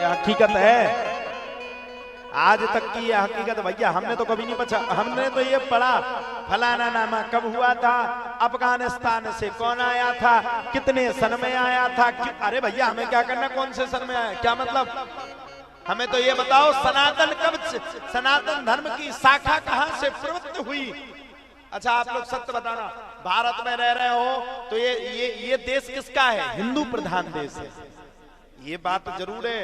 हकीकत है, आज तक की ये हकीकत भैया हमने तो कभी नहीं पूछा। हमने तो ये पढ़ा फलाना नामा कब हुआ था, अफगानिस्तान से कौन आया था, कितने सन में आया था। अरे भैया हमें क्या करना कौन से सन में आया, क्या मतलब, हमें तो ये बताओ सनातन कब, सनातन धर्म की शाखा कहां से प्रवृत्त हुई। अच्छा आप लोग सत्य बताना, भारत में रह रहे हो तो ये देश किसका है, हिंदू प्रधान देश है, ये बात जरूर है,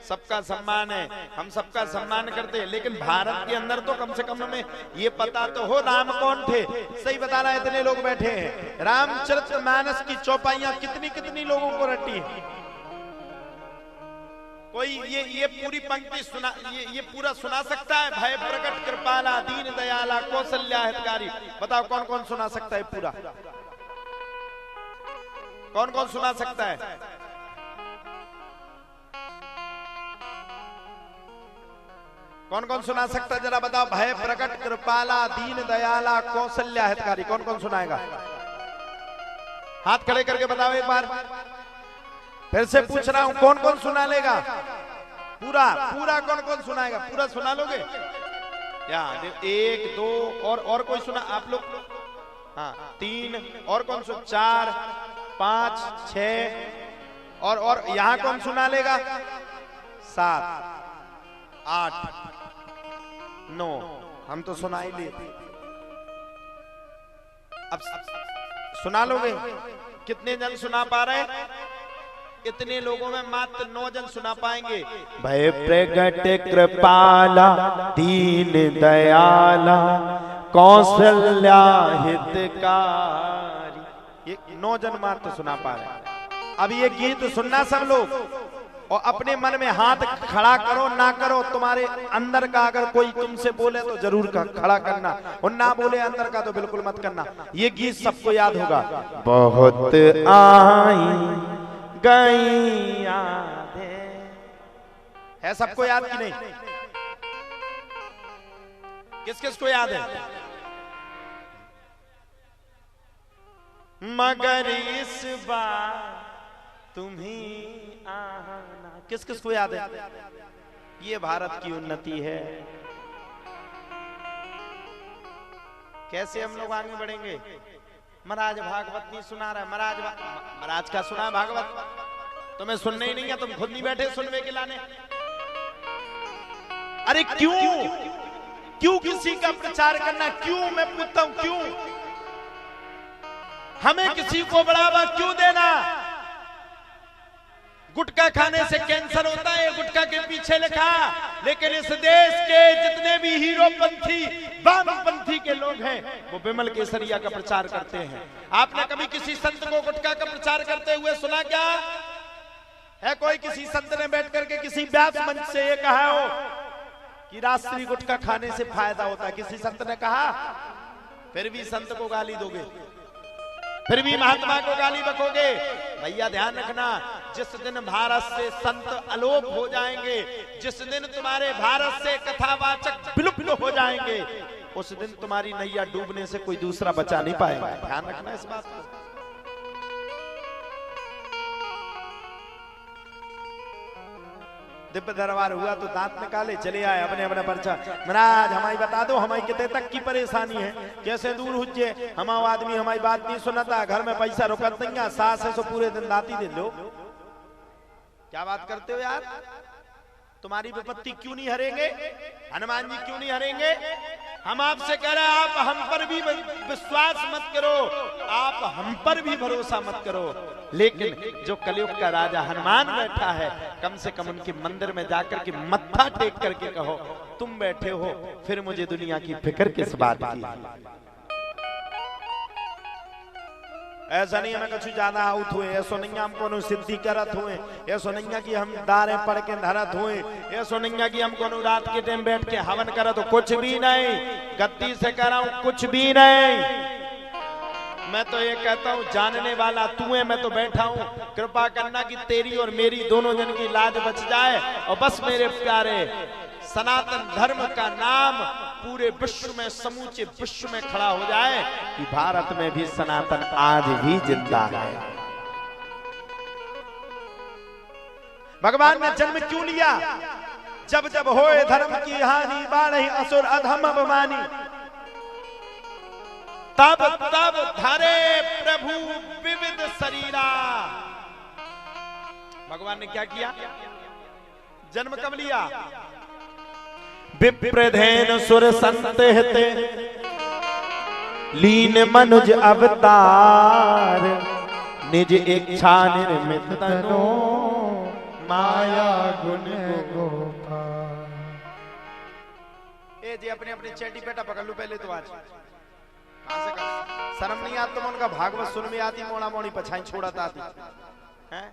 सबका सम्मान है, हम सबका सम्मान करते हैं, लेकिन भारत के अंदर तो कम से कम हमें ये पता तो हो राम कौन थे। सही बताना, इतने लोग बैठे हैं, रामचरितमानस की चौपाइयां कितनी कितनी लोगों को रटी है। कोई ये पूरी पंक्ति सुना, ये पूरा सुना सकता है, भय प्रकट कृपाला दीन दयाला कौशल्या हितकारी, बताओ कौन कौन सुना सकता है पूरा, कौन कौन सुना सकता है। कौन कौन सुना सकता है जरा बताओ, भय प्रकट कृपाला दीन दयाला कौशल्या हितकारी, कौन कौन सुनाएगा, हाथ खड़े करके बताओ एक बार, फिर से पूछ रहा हूं कौन कौन सुना लेगा, पूरा पूरा कौन कौन सुनाएगा, पूरा सुना लोगे या एक दो और कोई सुना आप लोग, हाँ तीन और कौन सुन, चार पांच छह और यहां कौन सुना लेगा, सात आठ नौ, हम तो सुना ही लिए। अब सुना लोगे, कितने जन सुना पा रहे हैं, इतने लोगों में मात्र 9 जन सुना पाएंगे। भय प्रगट कृपाला दीन दयाला कौशल्या हितकारी, ये 9 जन मात्र सुना पा रहे हैं। अब ये गीत सुनना सब लोग, और अपने मन में हाथ खड़ा करो ना करो, तुम्हारे अंदर का अगर कोई तुमसे बोले तो जरूर खड़ा करना, और ना बोले अंदर का तो बिल्कुल मत करना। ये गीत सबको याद होगा, बहुत आई गई यादें, है सबको याद कि नहीं, किस किस को याद है, मगर इस बार तुम्हीं आना, किस किस को याद है। ये भारत की उन्नति है, कैसे हम लोग आगे बढ़ेंगे। महाराज भागवत नहीं सुना रहा, महाराज का सुना भागवत, तुम्हें सुनने ही नहीं है, तुम खुद नहीं बैठे सुनने के लाने। अरे क्यों किसी का प्रचार करना, क्यों, मैं पूछता हूं क्यों, हमें किसी को बढ़ावा क्यों देना। गुटखा खाने से कैंसर होता है, गुटखा के पीछे लिखा, लेकिन इस देश के जितने भी हीरोपंथी वामपंथी के लोग हैं वो विमल केसरिया का प्रचार करते हैं। आपने कभी किसी संत को गुटखा का प्रचार करते हुए सुना क्या है? कोई किसी संत ने बैठ करके किसी व्यास मंच से ये कहा हो कि राष्ट्रीय गुटखा खाने से फायदा होता है, किसी संत ने कहा? फिर भी संत को गाली दोगे, फिर भी महात्मा को गाली बकोगे। भैया ध्यान रखना, जिस दिन भारत से संत अलोप हो जाएंगे, जिस दिन तुम्हारे भारत से कथावाचक विलुप्त हो जाएंगे, उस दिन तुम्हारी नैया डूबने से कोई दूसरा बचा नहीं पाएगा। ध्यान रखना इस बात को। दिव्य दरबार हुआ तो दांत निकाले चले आए अपने अपने पर्चा, महाराज हमारी बता दो हमारी कितने तक की परेशानी है, कैसे दूर हुज्जे, हमारा आदमी हमारी बात नहीं सुनता, घर में पैसा रुकत नहीं, सास है सो पूरे दिन दाती दे लो। क्या बात करते हो यार, तुम्हारी विपत्ति क्यों नहीं हरेंगे, हनुमान जी क्यों नहीं हरेंगे? हम आपसे कह रहे हैं आप हम पर भी विश्वास मत करो, आप हम पर भी भरोसा मत करो, लेकिन जो कलयुग का राजा हनुमान बैठा है, कम से कम उनके मंदिर में जाकर के मत्था टेक करके कहो तुम बैठे हो, फिर मुझे दुनिया की फिक्र किस बात की। ऐसा नहीं हमें कुछ ज्यादा आउट हुए, ऐसा नहीं हम कोनो सिद्धि करत हुए, ऐसा नहीं कि हम दारे पढ़ के धरत हुए, ऐसा नहीं कि हम कोनो रात के टाइम बैठ के हवन करत हो, कुछ भी नहीं, गद्दी से कर रहा हूं, कुछ भी नहीं। मैं तो ये कहता हूं जानने वाला तू है, मैं तो बैठा हूं, कृपा करना कि तेरी और मेरी दोनों जन की लाज बच जाए, और बस मेरे प्यारे सनातन धर्म का नाम पूरे विश्व में, समूचे विश्व में खड़ा हो जाए कि भारत में भी सनातन आज भी जिंदा है। भगवान ने जन्म क्यों लिया? जब जब होए धर्म की हानि, बाढ़ असुर अधम अभिमानी, तब तब धरे प्रभु विविध शरीरा। भगवान ने क्या किया? जन्म कब लिया? विप्रधेन सुर संत हिते, लीन मनुज अवतार, निज इच्छा निर्मित तनो, माया गुण गोपाल। ए जी अपने अपने चेटी पेटा पकड़ लो पहले तो आज। कहां से कर शर्म नहीं आती तुम? उनका भागवत सुन में आती, मोड़ा मोड़ी पछाई छोड़ाता आती हैं।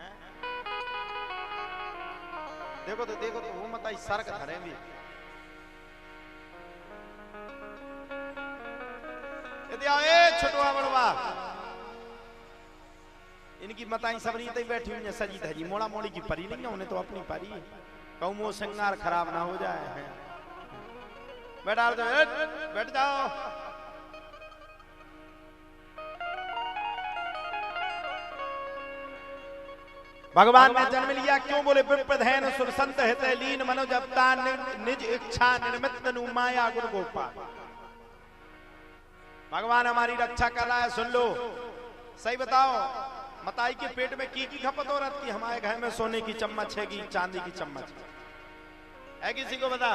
देखो तो वो मत आई सर्क धरे भी। यदि आए छोटवा बड़वा, इनकी मताई सबरी तई बैठी हुई है सजी धजी, मोड़ा मोड़ी की परी नहीं है, उन्हें तो अपनी परी है। कहूं वो श्रृंगार खराब ना हो जाए। बैठा बैठ जाओ। भगवान ने जन्म लिया क्यों? बोले विप्रधेन सुर संत हिते, लीन मनोज अवतार, निज इच्छा निर्मित तनु, माया गुण गोपाल। भगवान हमारी रक्षा कर रहा है, सुन लो। सही बताओ, मताई के पेट में की खपत हो रही थी? हमारे घर में सोने की चम्मच है कि चांदी की चम्मच है? किसी को बता?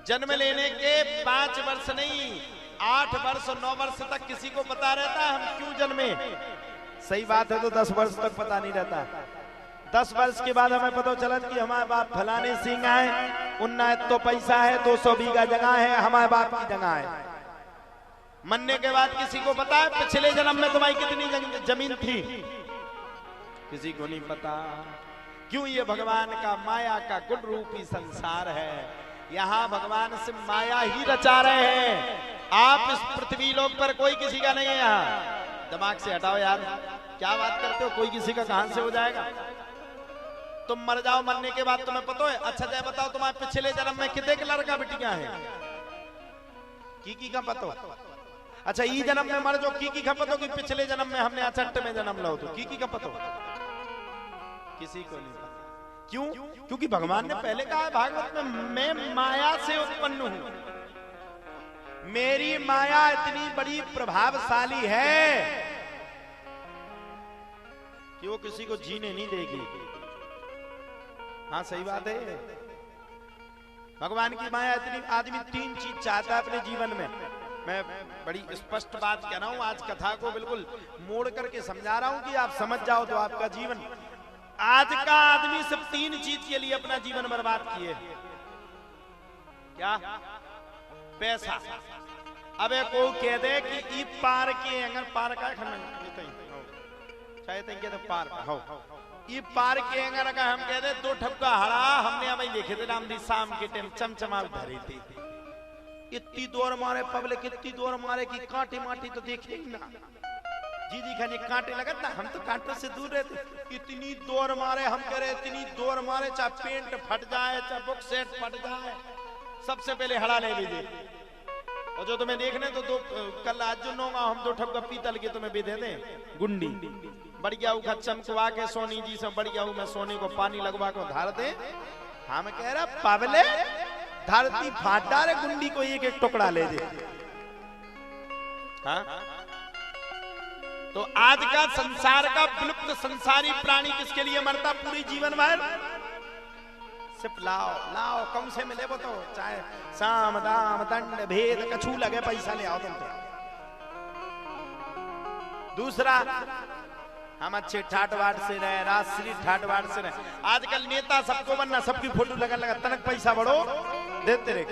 जन्म लेने के 5 वर्ष नहीं, 8 वर्ष 9 वर्ष तक किसी को पता रहता हम क्यों जन्मे? सही बात है, तो 10 वर्ष तक पता नहीं रहता। 10 वर्ष के बाद हमें पता चला कि हमारे बाप फलाने सिंह है, उन्ना तो पैसा है, 200 बीघा जगह है, हमारे बाप की जगह है। मरने के बाद किसी को पता है पिछले जन्म में तुम्हारी कितनी जमीन थी? किसी को नहीं पता। क्यों? ये भगवान का माया का गुण रूपी संसार है। यहाँ भगवान से माया ही रचा रहे हैं। आप इस पृथ्वी लोक पर कोई किसी का नहीं है। यहाँ दिमाग से हटाओ यार, क्या बात करते हो? कोई किसी का कहां से हो जाएगा? तुम मर जाओ, मरने के बाद तुम्हें पता है? अच्छा जय बताओ, तुम्हारे पिछले जन्म में कितने के लड़का बिटिया है? की का पतो? अच्छा ई जन्म में मर जो की खपत हो कि पिछले जन्म में हमने अचट्ट में जन्म लो तो की खपत हो? किसी को नहीं पता। क्यों? क्योंकि भगवान ने पहले कहा भागवत में, मैं माया से उत्पन्न हूं। मेरी माया इतनी बड़ी प्रभावशाली है कि वो किसी को जीने नहीं देगी। हाँ सही बात है। भगवान की माया इतनी, आदमी 3 चीज चाहता है अपने जीवन में। मैं बड़ी स्पष्ट बात कह रहा हूं, आज कथा को बिल्कुल मोड़ करके समझा रहा हूं कि आप समझ जाओ तो आपका जीवन। आज का आदमी सिर्फ 3 चीज के लिए अपना जीवन बर्बाद किए। क्या? पैसा। अबे को कह दे कि ई पार के अंगन पार का चाहे तो पार हो ई पार के अंगन अगर हम कह दे 2 ठप्पा हरा, हमने हमें लिखे थे राम दी शाम के टाइम चमचमा धरी थी। इतनी दौड़ मारे पब्लिक, इतनी दौड़ मारे कि कांटे माटी तो देखे ना। जी खाली कांटे लगत ना, हम तो कांटों से दूर रहते। इतनी दौड़ मारे, हम कह रहे इतनी दौड़ मारे, चाहे पेंट फट जाए, चाहे बुक सेट फट जाए, सबसे पहले हड़ा ले लीजिए। और जो तुम्हें देखने तो कल आज जो नोगा हम 2 ठप्पा पीतल के तुम्हें भी दे दे गुंडी। बढ़िया उखा चमकवा के सोनी जी से बढ़िया मैं सोने को पानी लगवा के धार दे। हम कह रहा पावले धरती फाट डाले, गुंडी को एक एक टुकड़ा ले दे। हाँ? तो आज का संसार का विलुप्त संसारी प्राणी किसके लिए मरता पूरी जीवन भर? सिर्फ लाओ लाओ, कम से मिले वो तो चाहे साम दाम दंड भेद कछू लगे पैसा ले आओ तुम तो। दूसरा, हम अच्छे ठाटवाट से रहे, राष्ट्रीय ठाटवाट से रहे। आजकल नेता सबको बनना, सबकी फोटो लगा लगा तनक पैसा बढ़ो देते रहे।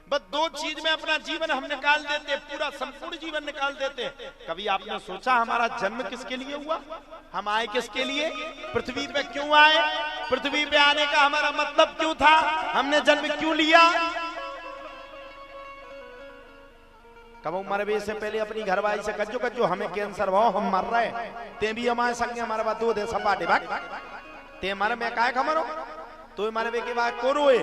बस 2 चीज में अपना जीवन हम निकाल देते, पूरा संपूर्ण जीवन निकाल देते। कभी आपने सोचा हमारा जन्म किसके लिए हुआ? हम आए किसके लिए? पृथ्वी पे क्यों आए? पृथ्वी पे आने का हमारा मतलब क्यों था? हमने जन्म क्यों लिया? कब मरवे से पहले अपनी घरवाली से कज्जो कज्जो हमें कैंसर भाव, हम मर रहे ते भी हमारे संग हमारे बाद 2 दे सपाटे भाग ते मर में काय खमरो तो मरवे के बाद कोरोए।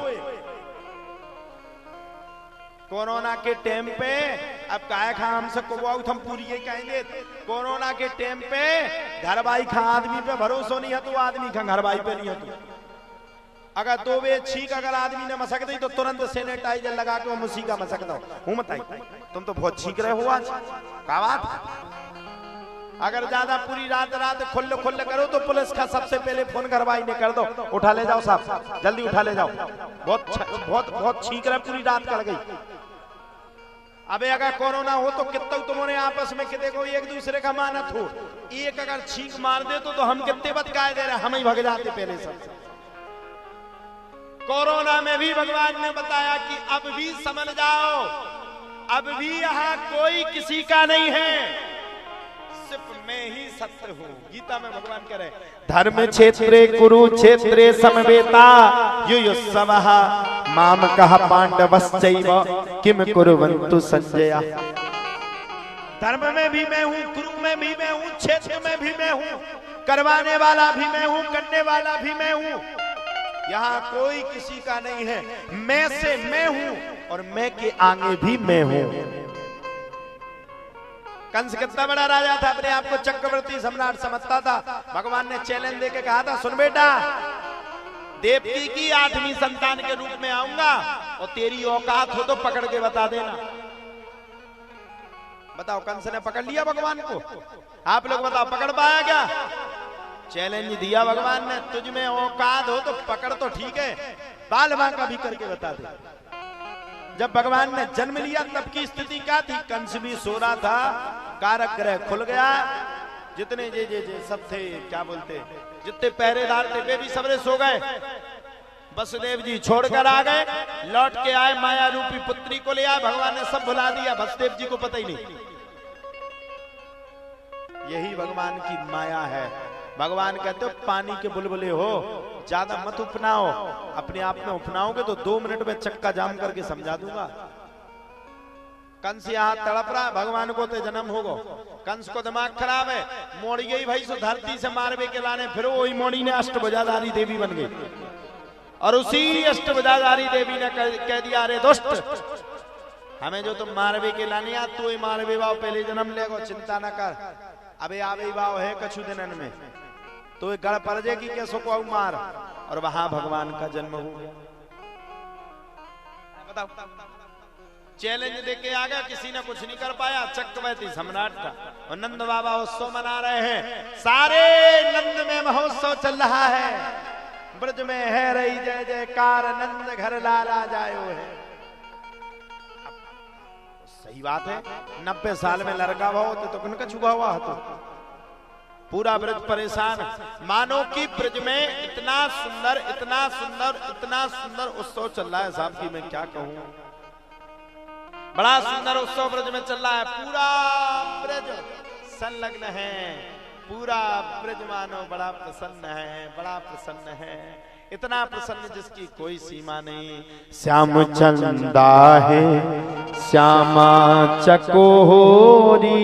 कोरोना के टाइम पे अब काय खा हमसे को हम पूरी ये कहेंगे कोरोना के टाइम पे घर भाई खा आदमी पे भरोसा नहीं है तो आदमी खा घर भाई पे नहीं है तो अगर दो वे छींक अगर आदमी ने मसक दी तो तुरंत सैनिटाइजर लगा के वो मुसी का मसक दो हूं मत तुम तो बहुत छींक रहे हो आज क्या बात। अगर ज्यादा पूरी रात खुल्ले खुल्ले करो तो पुलिस का सबसे पहले फोन करवाई ने कर दो उठा ले जाओ साहब जल्दी उठा ले जाओ बहुत छींक रहे पूरी रात कर गई। अबे अगर कोरोना हो तो कितना तुम्हारे आपस में कितने को एक दूसरे का मानत हो एक अगर छींक मार दे तो हम कितने बत काय दे रहे हम ही भग जाते पहले सबसे। कोरोना में भी भगवान ने बताया कि अब भी समझ जाओ अब भी यहाँ कोई किसी का नहीं है सिर्फ मैं ही सत्य हूँ। गीता में भगवान कह रहे धर्म क्षेत्रे कुरुक्षेत्रे समवेता युयुत्सवः माम कह पांडवश्चैव किम कुर्वन्तु संजया। धर्म में भी मैं हूँ कुरु में भी मैं हूँ क्षेत्र में भी मैं हूँ करवाने वाला भी मैं हूँ करने वाला भी मैं हूँ यहाँ कोई किसी का नहीं है मैं से मैं हूँ और मैं के आगे भी मैं हूँ। कंस कितना बड़ा राजा था अपने आप को चक्रवर्ती सम्राट समझता था। भगवान ने चैलेंज देके कहा था सुन बेटा देवकी की 8वीं संतान के रूप में आऊंगा और तेरी औकात हो तो पकड़ के बता देना। बताओ कंस ने पकड़ लिया भगवान को आप लोग बताओ पकड़ पाया क्या। चैलेंज दिया भगवान ने तुझ में औकात हो तो पकड़ तो ठीक है बाल बांका भी करके बता दे। जब भगवान ने जन्म लिया तब की स्थिति क्या थी कंस भी सो रहा था कारक ग्रह खुल गया जितने जे सब थे क्या बोलते जितने पहरेदार थे वे भी सबरे सो गए। वसुदेव जी छोड़कर आ गए लौट के आए माया रूपी पुत्री को ले आए भगवान ने सब भुला दिया वसुदेव जी को पता ही नहीं। यही भगवान की माया है। भगवान कहते हो पानी के बुलबुले हो ज्यादा मत उपनाओ अपने आप में उपनाओगे तो 2 मिनट में चक्का जाम करके समझा दूंगा। कंस यहाँ तड़प रहा भगवान को तो जन्म होगा कंस को दिमाग खराब है मोड़ी गई भाई सो धरती से मारवे के लाने फिर वही मोड़ी ने अष्टभुजाधारी देवी बन गई और उसी अष्टभुजाधारी देवी ने कह दिया अरे दोस्त हमें जो तुम मारवे के लाने आ तू ही मारवे बाव पहले जन्म लेगो चिंता न कर अबे आवे बाव है कछु दिनन में तो गढ़ पड़ जाएगी कैसो को मार और वहां भगवान का जन्म हो गया। बताओ चैलेंज देके आ गया किसी ने कुछ नहीं कर पाया चक्रवर्ती सम्राट था और नंद बाबा उत्सव मना रहे हैं सारे नंद में महोत्सव चल रहा है ब्रज में है रही जय जयकार नंद घर लाला जायो है। सही बात है 90 साल में लड़का हुआ होते तो उनका छुपा हुआ तो पूरा ब्रज परेशान मानो कि ब्रज में इतना सुंदर इतना सुंदर इतना सुंदर उत्सव चल रहा है साहब की मैं क्या कहूं बड़ा सुंदर उत्सव ब्रज में चल रहा है पूरा ब्रज संलग्न है पूरा ब्रज मानो बड़ा प्रसन्न है इतना प्रसन्न जिसकी कोई सीमा नहीं। श्याम चंदा है श्यामा चकोरी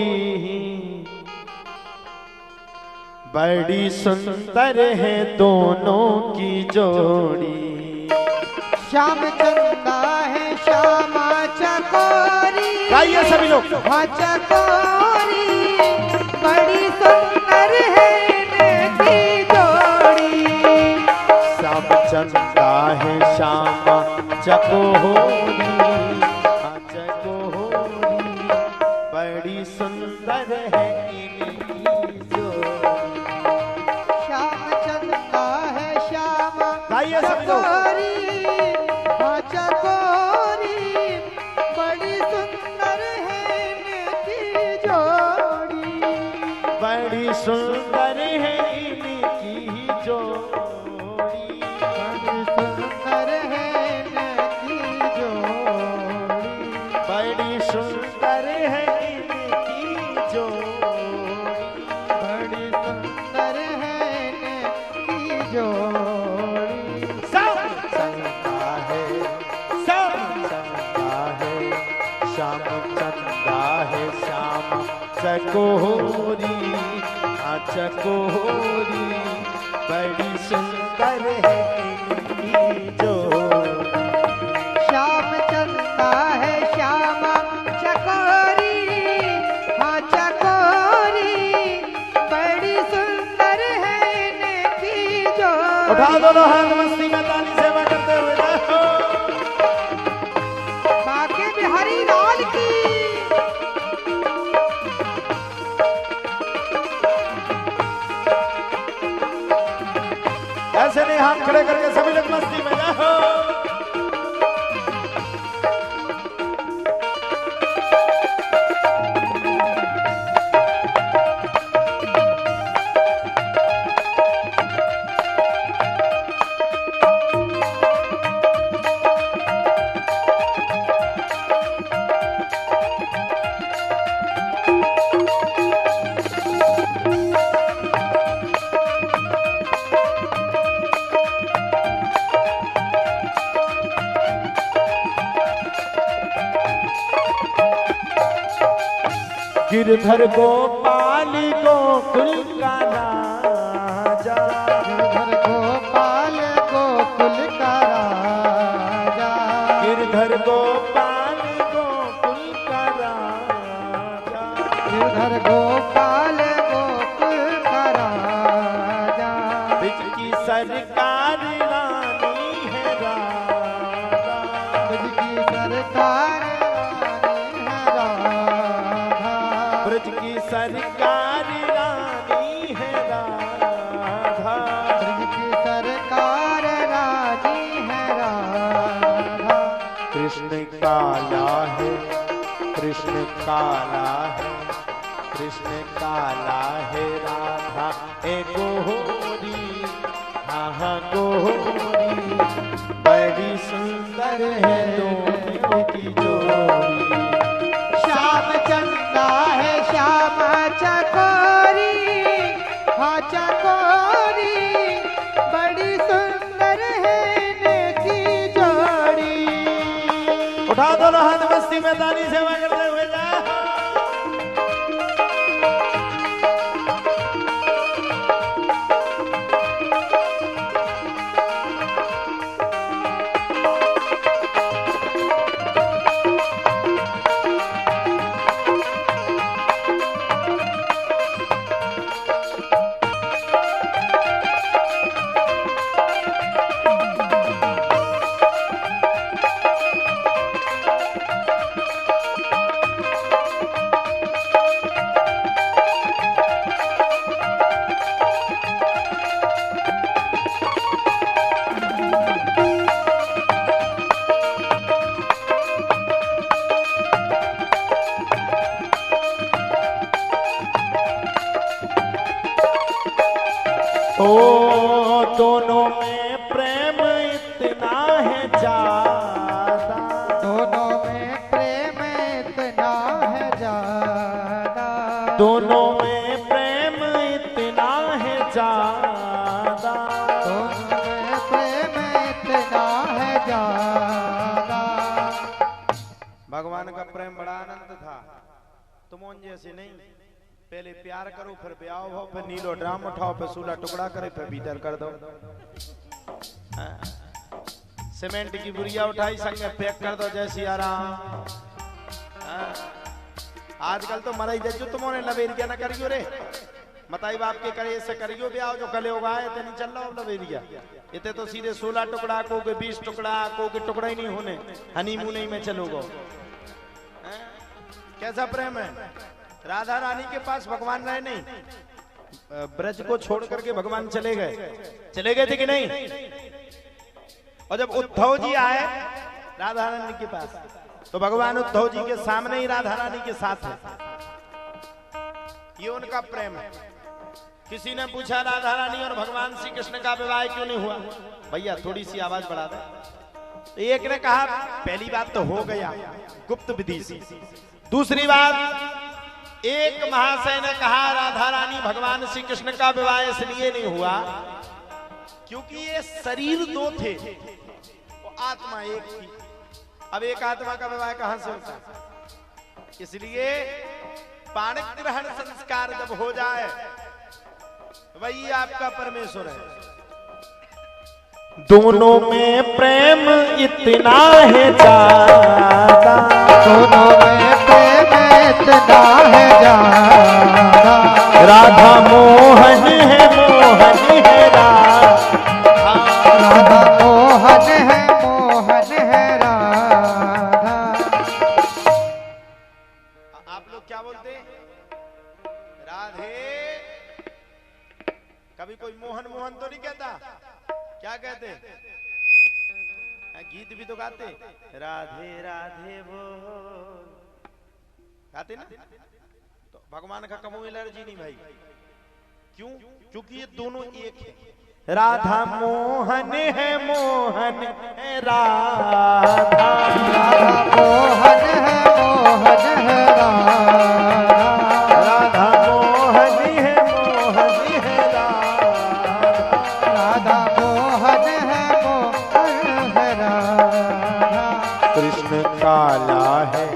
बड़ी सुंदर है दोनों की जोड़ी। श्याम चंदा है श्यामा चकोरी गाइए सभी लोग हाँ चकोरी बड़ी सुंदर है इनकी जोड़ी। श्याम चंदा है श्यामा चकोरी हाँ चकोरी बड़ी सुंदर है इनकी जोड़ी। श्याम चंदा है श्यामा गाइए सभी लोग हाँ चकोरी बड़ी सुंदर है इनकी जोड़ी। बड़ी सुंदर है इनकी जोड़ी बड़ी सुंदर है इनकी जोड़ी। बड़ी सुंदर है इनकी जोड़ी बड़ी सुंदर है इनकी जोड़ी। सब चंदा है श्याम चंदा है श्याम चकोरी हाँ चकोरी बड़ी सुंदर है इनकी जोड़ी। श्याम चंदा है श्यामा चकोरी उठा दोनों हाथ मस्ती में ताली सेवा करते हुए जय हो। बाके बिहारी लाल की। ऐसे नहीं हाथ खड़े करके सभी लोग मस्ती में जय हो। गिरधर गोपाल गोकुल का राजा, गिरधर गोपाल गोकुल का राजा, गिरधर गोपाल गोकुल का राजा, गिरधर गोपाल गोकुल का राजा, ब्रज की सरकार रानी है राधा, ब्रज की सरकार रानी है राधा, ब्रज की सरकार रानी है राधा, ब्रज की सरकार रानी है राधा। कृष्ण काला है, कृष्ण काला है, कृष्ण काला है राधा ए गोरी, हाँ हाँ गोरी, बड़ी सुंदर है दोनों की जोड़ी। श्याम चंदा है श्याम चकोरी, हाँ चकोरी, बड़ी सुंदर है इनकी जोड़ी। उठा दोनों हाथ मस्ती में ताली सेवा करते हुए जा। तो दोनों में प्रेम इतना है ज्यादा, दोनों में प्रेम इतना है ज्यादा, दोनों में प्रेम इतना है ज्यादा, दोनों में प्रेम इतना है ज्यादा। भगवान का प्रेम बड़ा आनंद था। तुम उन जैसे नहीं, पहले प्यार करो फिर ब्याह हो, फिर नीलो ड्राम उठाओ, फिर सूला टुकड़ा करे, फिर भीतर कर दो। सीमेंट की बुरिया उठाई संग में पैक कर दो जय सिया राम। आजकल तो मरा ही जो तुमने लवेरिया ना करियो रे, मताई बाप के करे से करियो ब्याह जो कले होगा इतने नहीं चल रहा लवेरिया। इतने तो सीधे 16 टुकड़ा को के 20 टुकड़ा को के टुकड़ा ही नहीं होने, हनीमून ही में चलोगे। कैसा प्रेम है। राधा रानी के पास भगवान रहे नहीं, ब्रज को छोड़ करके भगवान चले गए थे कि नहीं। और जब उद्धव जी आए राधा रानी के पास, तो भगवान उद्धव जी के सामने ही राधा रानी के साथ है। ये उनका प्रेम है। किसी ने पूछा राधा रानी और भगवान श्री कृष्ण का विवाह क्यों नहीं हुआ, भैया थोड़ी सी आवाज बढ़ा दे। एक ने कहा पहली बात तो हो गया गुप्त विधि से, दूसरी बात एक महाशय ने कहा राधा रानी भगवान श्री कृष्ण का विवाह इसलिए नहीं हुआ क्योंकि ये शरीर दो थे, वो आत्मा एक थी। अब एक आत्मा का विवाह कहां से होता, इसलिए पाणिक ग्रहण संस्कार जब हो जाए वही आपका परमेश्वर है। दोनों में प्रेम इतना है ज्यादा, दोनों में प्रेम इतना है ज्यादा, राधा मोहन है राधा, कभी कोई मोहन मोहन तो नहीं कहता, क्या कहते? गीत भी तो गाते, राधे राधे वो गाते ना। तो भगवान का कमो एलर्जी नहीं भाई, क्यों? क्योंकि ये दोनों एक है। राधा मोहन है, मोहन है राधा, मोहन है, मोहन है राधा मोहन है, मोहन है राधा, मोहन है, मोहन है राधा। कृष्ण काला है,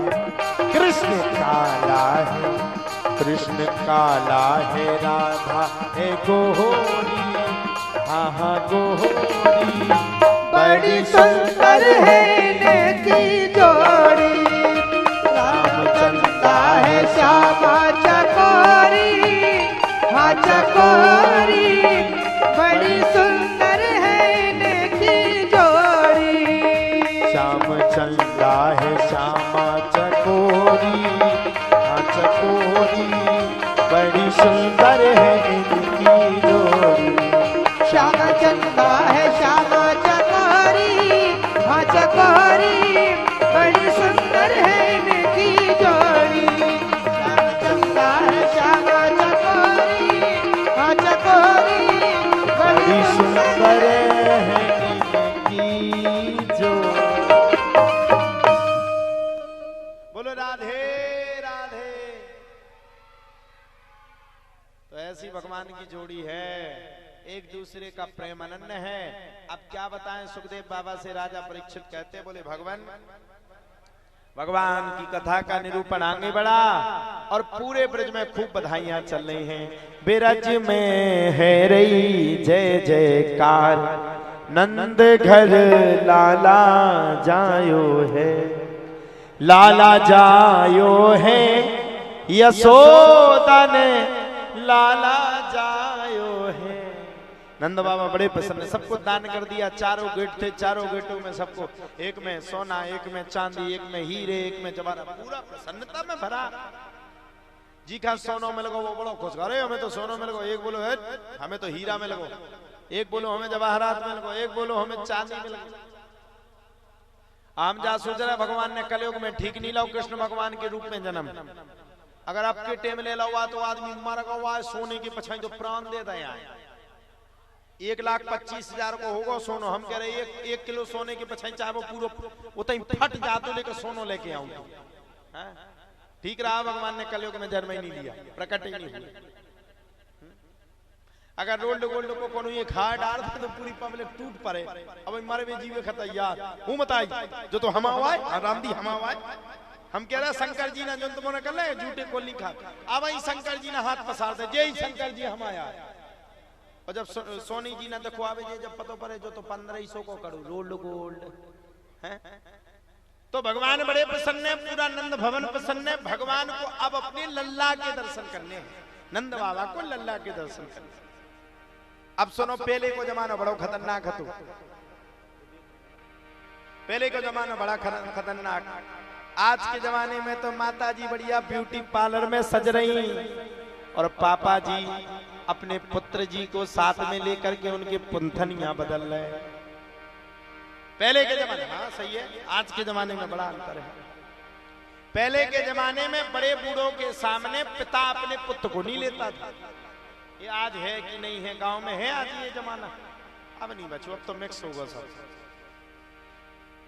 कृष्ण काला है, कृष्ण काला है, राधा है गोरी, हाँ हाँ गोरी, बड़ी सुंदर है इनकी जोड़ी, रामचंद्र है श्यामा चकोरी, हाँ चकोरी, बड़ी सुंदर है इनकी जोड़ी। श्याम चंदा है श्यामा चकोरी, हाँ चकोरी, बड़ी सुंदर है इनकी जोड़ी। श्याम चंदा है श्यामा चकोरी, हाँ चकोरी, बड़ी सुंदर है इनकी जोड़ी। श्याम चंदा है श्यामा चकोरी, हाँ चकोरी, बड़ी सुंदर है इनकी जोड़ी। बोलो राधे राधे। तो ऐसी भगवान की जोड़ी है, एक दूसरे का प्रेम अनन्य है। अब क्या बताएं, सुखदेव बाबा से राजा परीक्षित कहते, बोले भगवान की कथा का निरूपण आगे बढ़ा और पूरे ब्रज में खूब बधाइयां चल रही हैं। ब्रज में है रही जय जयकार, नंद घर लाला जायो है, लाला जायो है, यशोदा ने लाला जायो है। नंद बाबा बड़े प्रसन्न, सबको दान कर दिया। चारों गेट थे, चारों गेटों में सबको, एक में सोना, एक में चांदी, एक में हीरे, एक में जवाहरात, पूरा प्रसन्नता में भरा। जी का सोनो में लगो, वो बड़ो खुश, अरे हमें तो सोनो में लगो, एक बोलो है हमें तो हीरा में लगो, एक बोलो हमें जवाहरात में लगो, एक बोलो हमें चांदी में लगो। हम जा सोच रहे भगवान ने कलयुग में ठीक नहीं लाओ कृष्ण भगवान के रूप में जन्म। अगर आपके टेम ले लो तो आदमी मारा हुआ सोने की पछाई तो प्राण दे दे। 1,25,000 को होगा सोनो, हम कह रहे एक किलो सोने की पछाई चाहे वो पूरा उतना फट जाते लेकर सोनो लेके आऊं। ठीक रहा, भगवान ने कलयुग में जन्म ही नहीं लिया, प्रकट ही नहीं हुआ। अगर रोल्ड गोल्ड को कोनो ये खा डाल तो पूरी पब्लिक टूट पड़े। अब हमारे में जीवे खता यार हूं बताई जो तो हम आवाए रामदी हम आवाए। हम कह रहे शंकर जी ने जो तुमने कर ले झूठे को नहीं खा, अब ही शंकर जी ने हाथ पसार दे, जय शंकर जी हम आया। और जब सोनी जी ने देखो आवे जब पतो पड़े जो तो 1500 को करो रोल्ड गोल्ड है। तो भगवान बड़े प्रसन्न है, पूरा नंद भवन प्रसन्न है। भगवान को अब अपने लल्ला के दर्शन करने हैं, नंद बाबा को लल्ला के दर्शन करने। अब सुनो, पहले को जमाना बड़ा खतरनाक હતો। पहले का जमाना बड़ा खतरनाक। आज के जमाने में तो माता जी बढ़िया ब्यूटी पार्लर में सज रही और पापा जी अपने पुत्र जी को साथ में लेकर के उनके पुंथनियां बदल रहे। पहले के जमाने, हाँ सही है, आज के जमाने में बड़ा अंतर है। पहले के जमाने में बड़े बूढ़ों के सामने पिता अपने पुत्र को नहीं लेता था। ये आज है कि नहीं है, गांव में है आज ये जमाना? अब नहीं बच्चों, अब तो मिक्स होगा सब।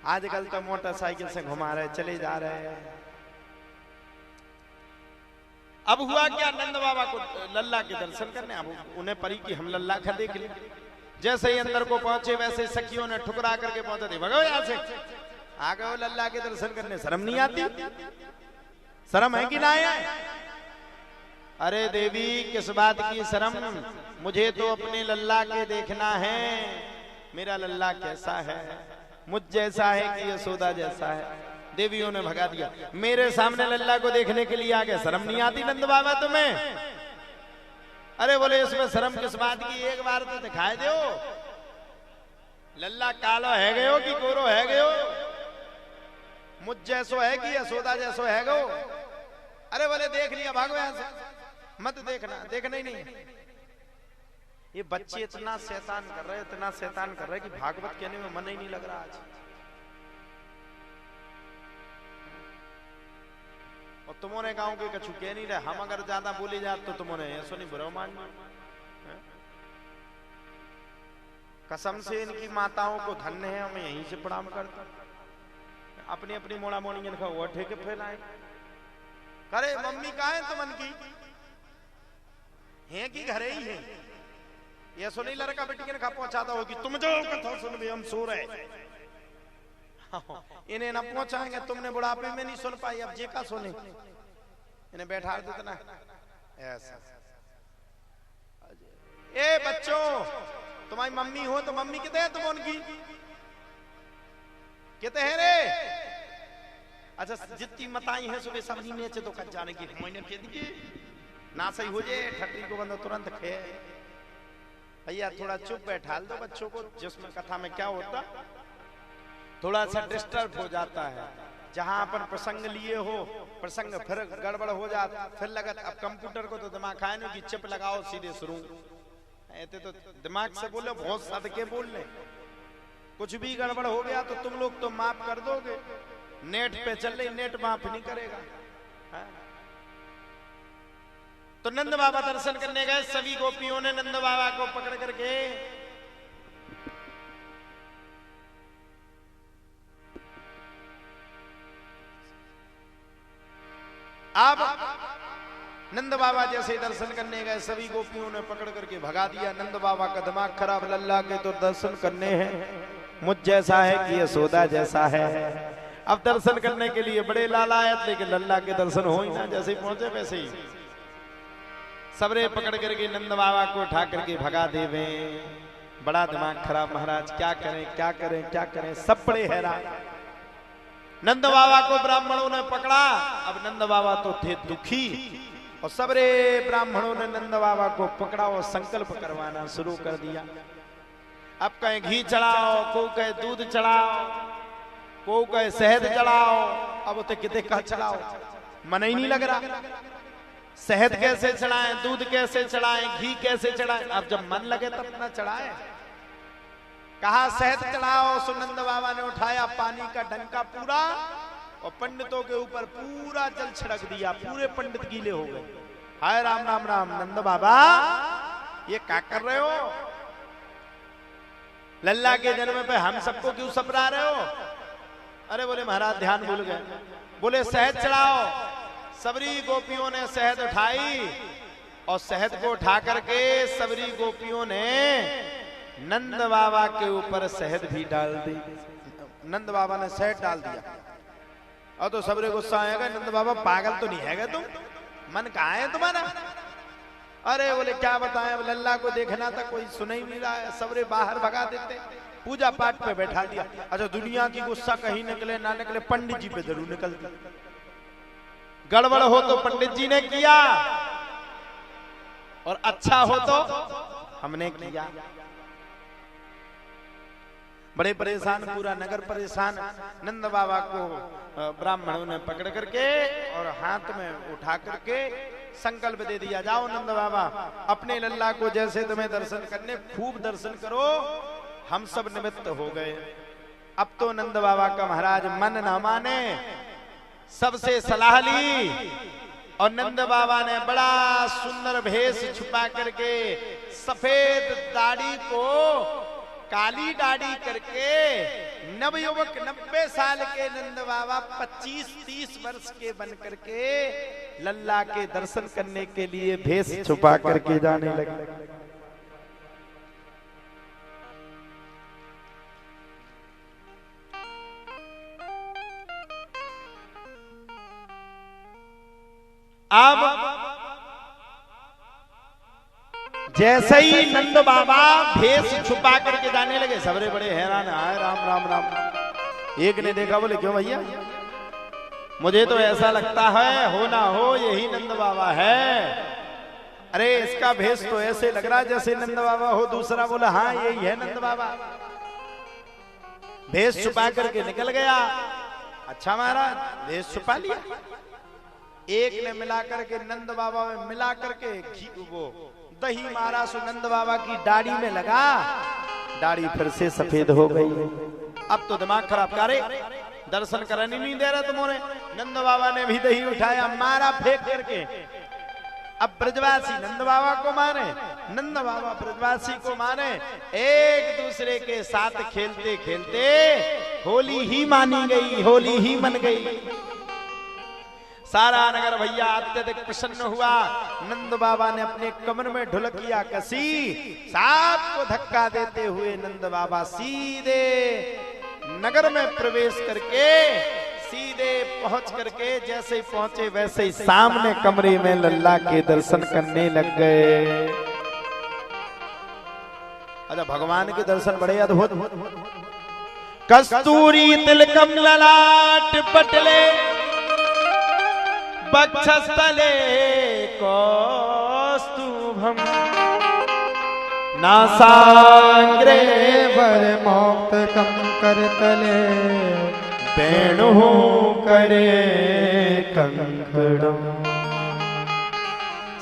आजकल तो मोटरसाइकिल से घुमा रहे, चले जा रहे हैं। अब हुआ क्या, नंद बाबा को लल्ला के दर्शन करने, अब उन्हें परी कि हम लल्ला का देख ले। जैसे ही अंदर को पहुंचे वैसे सखियों ने ठुकरा करके पहुंचे थे, भगो यहाँ से आ गए लल्ला के दर्शन करने। शर्म नहीं आती? शर्म है कि ना है? अरे देवी किस बात की शर्म, मुझे तो अपने लल्ला के देखना है। मेरा लल्ला कैसा है, मुझ जैसा है कि यशोदा जैसा है? देवियों ने भगा दिया। मेरे सामने लल्ला को देखने के लिए आ गए, शर्म नहीं आती नंद बाबा तुम्हें? अरे बोले इसमें शर्म किस बात की, एक बार तो दिखाए दो लल्ला कालो है गयो कि गोरो है गयो, मुझ जैसो है कि यशोदा जैसो है गो। अरे बोले देख लिया, भागो यहां से, मत देखना, देखना ही नहीं। ये बच्चे इतना शैतान कर रहे, इतना शैतान कर रहे कि भागवत कहने में मन ही नहीं लग रहा आज। और तुमने गांव के कछु कह नहीं रहे, हम अगर ज्यादा बोले जाते तो तुमने ऐसा नहीं बुरा मान। कसम से इनकी माताओं को धन्य है, हमें यहीं से प्रणाम करते। अपनी अपनी मोड़ा मोड़ी इनका वो ठेके फैलाए। अरे मम्मी कहाँ है तुमन की? है कि घरे ही है? ये सुनी लड़का बेटी ने खा पहुंचाता होगी, तुम जो कथा सुन भी हम सो रहे। इन्हें न पहुंचाएंगे, तुमने बुढ़ापे में नहीं सुन पाई, अब जे का सुने। इन्हें बैठा देना ऐसा। ए बच्चों, तुम्हारी मम्मी हो तो मम्मी कितने है तुम उनकी? कितने हैं रे? अच्छा जितनी मताई है सुबह सब्जी में तो कट जाने की मैंने कह दी ना सही हो जाए, ठटरी को बंदा तुरंत खे। भैया थोड़ा चुप बैठा दो बच्चों को, जिसमें कथा में क्या होता थोड़ा सा डिस्टर्ब हो जाता है। जहां अपन प्रसंग लिए हो, प्रसंग फिर गड़बड़ हो जाता, फिर लगत अब कंप्यूटर को तो दिमाग खाए ना कि चिप लगाओ सीधे शुरू। ऐसे तो दिमाग से बोले, बहुत सदके बोल ले। कुछ भी गड़बड़ हो गया तो तुम लोग तो माफ कर दोगे। नेट पे चल रही, नेट माफ नहीं करेगा। तो नंद बाबा दर्शन करने गए, सभी गोपियों ने नंद बाबा को पकड़ करके अब नंद बाबा जैसे दर्शन करने गए, सभी गोपियों ने पकड़ करके भगा दिया। नंद बाबा का दिमाग खराब, लल्ला के तो दर्शन करने हैं, मुझ जैसा है कि यशोदा जैसा है। अब दर्शन करने के लिए बड़े लालायत, लेकिन लल्ला के दर्शन हो ही ना, जैसे ही पहुंचे वैसे ही सबरे पकड़ करके नंद बाबा को उठा करके भगा देवे। बड़ा दिमाग खराब महाराज, क्या करें क्या करें क्या करें, सब बड़े हैरान। नंद बाबा को ब्राह्मणों ने पकड़ा। अब नंद बाबा तो थे दुखी, और सबरे ब्राह्मणों ने नंद बाबा को पकड़ा और संकल्प करवाना शुरू कर दिया। अब कहीं घी चढ़ाओ, को कहे दूध चढ़ाओ, को कहे शहद चढ़ाओ। अब उसे कितने का चढ़ाओ, मन ही नहीं लग रहा। शहद कैसे चढ़ाएं, दूध कैसे चढ़ाएं, घी कैसे चढ़ाएं। अब जब मन लगे तब ना चढ़ाएं। कहा शहद चढ़ाओ। सुनंद बाबा ने उठाया पानी का डंका पूरा, और पंडितों के ऊपर पूरा जल छिड़क दिया। पूरे पंडित गीले हो गए। हाय राम राम राम, नंद बाबा ये क्या कर रहे हो? लल्ला के जन्म पे हम सबको क्यों सबरा रहे हो? अरे बोले महाराज ध्यान भूल गए। बोले शहद चढ़ाओ। सबरी गोपियों ने शहद उठाई, और शहद को उठा करके सबरी गोपियों ने नंद बाबा के ऊपर शहद भी डाल दी। नंद बाबा ने शहद डाल दिया, और तो सबरे गुस्सा आएगा, नंद बाबा पागल तो नहीं है तुम, मन कहाँ है तुम्हारा? अरे बोले क्या बताएं, अब लल्ला को देखना था, कोई सुन ही नहीं रहा है। सबरे बाहर भगा देते, पूजा पाठ पे बैठा दिया। अच्छा दुनिया की गुस्सा कहीं निकले ना निकले, पंडित जी पे जरूर निकलती। गड़बड़ हो तो पंडित जी ने किया, और अच्छा हो तो हमने किया। बड़े परेशान, पूरा नगर परेशान। नंद बाबा को ब्राह्मणों ने पकड़ करके और हाथ में उठा करके संकल्प दे दिया, जाओ नंद बाबा अपने लल्ला को जैसे तुम्हें दर्शन करने, खूब दर्शन करो, हम सब निमित्त हो गए। अब तो नंद बाबा का महाराज मन न माने, सबसे सलाह ली, और नंद बाबा ने बड़ा सुंदर भेष छुपा करके सफेद दाढ़ी को काली दाढ़ी करके, नवयुवक 90 साल के नंद बाबा 25-30 वर्ष के बन करके लल्ला के दर्शन करने के लिए भेष छुपा करके जाने लगे। अब जैसे ही नंद बाबा भेष छुपा करके जाने लगे, सबरे बड़े हैरान, आए राम राम राम। एक ने देखा, बोले क्यों भैया, मुझे तो ऐसा लगता है हो ना हो यही नंद बाबा है। अरे इसका भेष तो ऐसे लग रहा है जैसे नंद बाबा हो। दूसरा बोला हाँ यही है नंद बाबा। भेष छुपा करके निकल गया। अच्छा महाराज भेष छुपा लिया। एक ने मिला करके नंद बाबा में मिला करके वो दही मारा सुनंद बाबा की दाढ़ी में लगा, दाढ़ी फिर से सफेद हो गई। अब तो दिमाग खराब करे, दर्शन करने नहीं दे रहे तुम्हारे। नंद बाबा ने भी दही उठाया, मारा फेंक करके। अब ब्रजवासी नंद बाबा को माने, नंद बाबा ब्रजवासी को माने। एक दूसरे के साथ खेलते खेलते होली ही मानी गई, होली ही मन गई। सारा नगर भैया अत्यधिक प्रसन्न हुआ। नंद बाबा ने अपने कमर में ढोलकिया कसी, सांप को धक्का देते हुए नंद बाबा सीधे नगर में प्रवेश करके सीधे पहुंच करके जैसे ही पहुंचे वैसे ही सामने कमरे में लल्ला के दर्शन करने लग गए। अच्छा, भगवान के दर्शन बड़े अद्भुत। कस्तूरी तिलकम ललाट पटले वक्षस्थले कौस्तुभम नासाग्रे वरमोक्तकं करतले वेणु करे कंकणम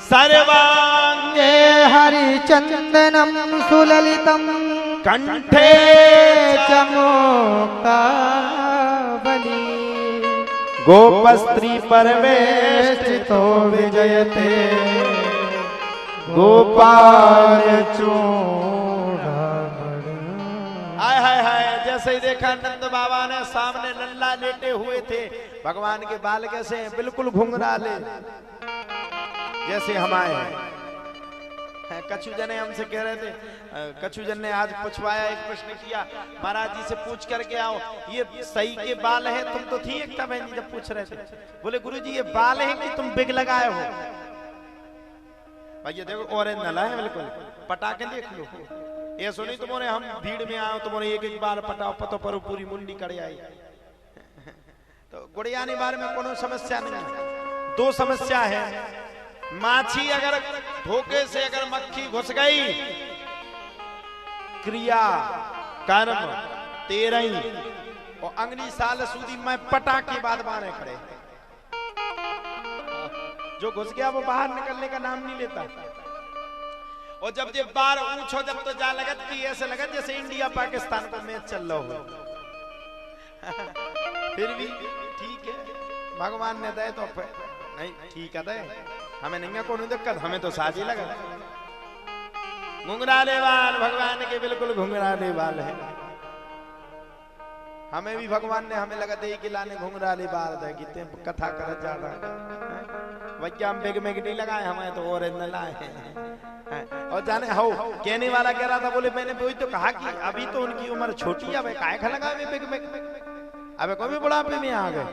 सर्वांगे हरिचंदनं सुललितं कंठे च मुक्तावली गोपस्त्री परमेष्ठितो विजयते गोपाल चूड़ामणि। हाय हाय हाय, जैसे ही देखा नंद बाबा ने सामने लल्ला लेटे हुए थे। भगवान के बाल कैसे हैं? बिल्कुल घुंघराले, जैसे हमारे हैं। कछु जने हमसे कह रहे थे, कछु जन ने आज पूछवाया, एक प्रश्न किया, महाराज जी से पूछ करके आओ ये सही के बाल हैं? तुम तो थी एकता बहन जी जब पूछ रहे थे। बोले गुरु जी ये बाल हैं कि तुम बिग लगाए हो? भाई ये देखो ऑरेंज नला है, बिल्कुल पटाखे देख लो। ये सुनी तुम्हारे, हम भीड़ में आओ तुम्हारे एक एक बार पटाओ पतो पर पूरी मुंडी कड़े आई। तो गुड़ियानी बारे में कोनो समस्या नहीं है। दो समस्या है, माछी अगर धोखे से अगर मक्खी घुस गई, क्रिया कर्म 13 और अंगनी साल सूदी में पटाखे बाद बारे खड़े। जो घुस गया वो बाहर निकलने का नाम नहीं लेता। और जब ये बार ऊंचो जब तो जा लगत कि ऐसे लगत जैसे इंडिया पाकिस्तान का मैच चल रहा हो। फिर भी ठीक है, भगवान ने दे तो नहीं ठीक है, दे हमें नहीं है कोई दिक्कत, हमें तो साजी लगा। घुंघराले बाल भगवान के बिल्कुल घुंघराले बाल है। हमें भी भगवान ने हमें लगा दे कि लाने घुंघराले बाल दे, कितने कथा कर जा रहा भैया। हम बेग में नहीं लगाए, हमें तो और न लाए। और जाने हो कहने वाला कह रहा था, बोले मैंने वही तो कहा कि अभी तो उनकी उम्र छोटी है, काहे खा लगा बेग में? अबे कभी बुढ़ापे में आ गए।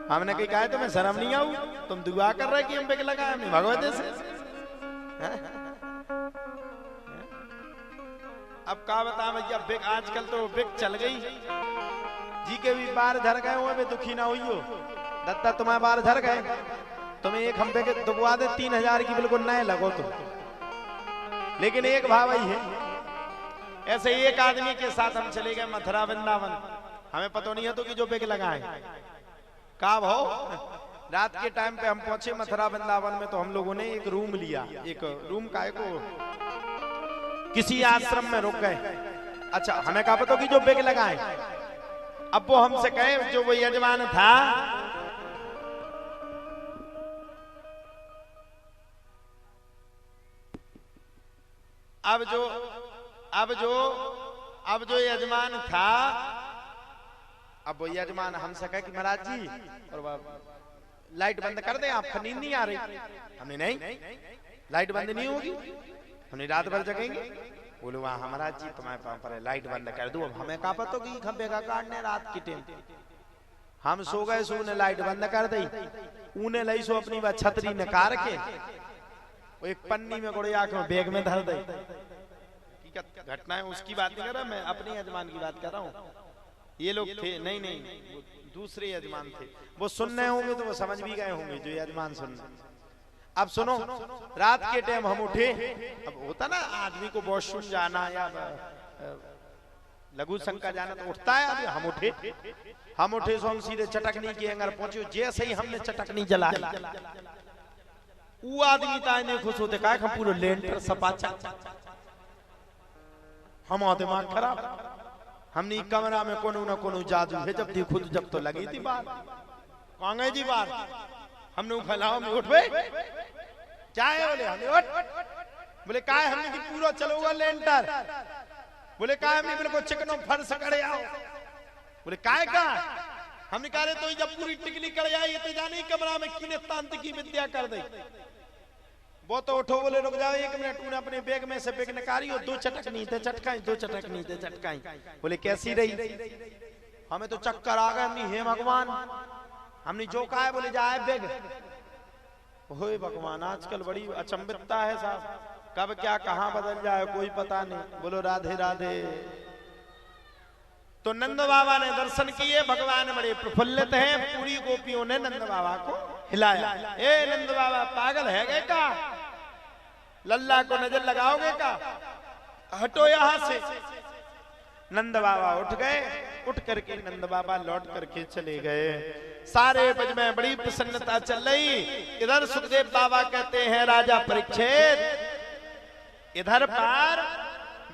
हमने कही कहा तुम्हें शर्म नहीं आऊ? तुम दुआ कर रहे कि हम बेग लगाए? हमने भगवत से अब का बता भैया, बेग आजकल तो बेग चल गई जी के भी बार धर गए हुए में दुखी ना हुई हो। दत्ता तुम्हारे बार धर गए, तुम्हें एक हम बेग दुबवा दे 3000 की, बिल्कुल नए लगो तुम। लेकिन एक भाव ही है, ऐसे एक आदमी के साथ हम चले गए मथुरा वृंदावन। हमें पता नहीं है तो कि जो बेग लगाए का भाव। रात के टाइम पे हम पहुंचे मथुरा वृंदावन में, तो हम लोगों ने एक रूम लिया। एक रूम का को किसी आश्रम में रुक गए। अच्छा, हमें कहा पता कि जो बेग लगाए। अब वो हमसे कहे, जो वो यजमान था, अब जो यजमान था, अब वो यजमान हमसे कहे कि महाराज जी और लाइट बंद कर दे, आपको नींद नहीं आ रही। हमने नहीं, लाइट बंद नहीं होगी, हमने रात भर जगेंगे। बोलो वहां महाराज जी तुम्हारे पास पर लाइट बंद कर दो। अब हमें कहा पता कि खंबे का काटने रात की टाइम हम सो गए, सो ने लाइट बंद कर दी। ऊने लई सो अपनी बात छतरी निकाल के वो एक पन्नी में गुड़िया के बैग में धर दे। घटना है उसकी बात नहीं कर रहा मैं, अपने यजमान की बात कर रहा हूँ। ये लोग थे नहीं दूसरे यजमान थे, वो सुनने होंगे तो वो समझ भी गए होंगे जो यजमान सुनने। अब सुनो, रात के टाइम हम उठे। अब होता ना आदमी को वॉशरूम जाना या लघु शंका जाना तो उठता है। अभी हम उठे सो हम सीधे चटकनी के अंदर पहुंचे। जैसे ही हमने चटकनी जलाई, वो आदमी ताने खुश होते का हम पूरा लेंटर सपाचा हमारा दिमाग खराब। हमने कमरा में कोनो ना कोनो जादू है, जब देखो तो जब तो लगी थी बात कौन गई जी बात। हमने फैलाओ में उठ भाई चाहे बोले हमने उठ बोले का हमने की पूरा चलोगा लेंटर बोले का हमने बिल्कुल चिकनो फर्श करे आओ बोले काय का हमने कहा रे तो जब पूरी टिकली कर जाए तो जाने कमरा में किने तांत्रिक की विद्या कर दे। वो तो उठो बोले रुक जाओ 1 मिनट, उन्हें अपने बैग में से बैग निकाली और 2 चटक नीचे चटकाई 2 चटक नीचे चटकाई। बोले कैसी रही? हमें तो चक्कर आ गए। हमने हे भगवान हमने जो कहा है बोले जाए बैग होए भगवान आजकल बड़ी अचंभितता है साहब, कब क्या कहां बदल जाए कोई पता नहीं। बोलो राधे राधे। तो नंद बाबा ने दर्शन किए, भगवान बड़े प्रफुल्लित हैं। पूरी गोपियों ने नंद बाबा को हिलाया। ए नंद बाबा पागल है गए का? लल्ला को नजर लगाओगे का? हटो यहां से। नंद बाबा उठ गए, उठ करके नंद बाबा लौट करके चले गए। सारे ब्रज में बड़ी प्रसन्नता चल रही। इधर सुखदेव बाबा कहते हैं राजा परीक्षित इधर पर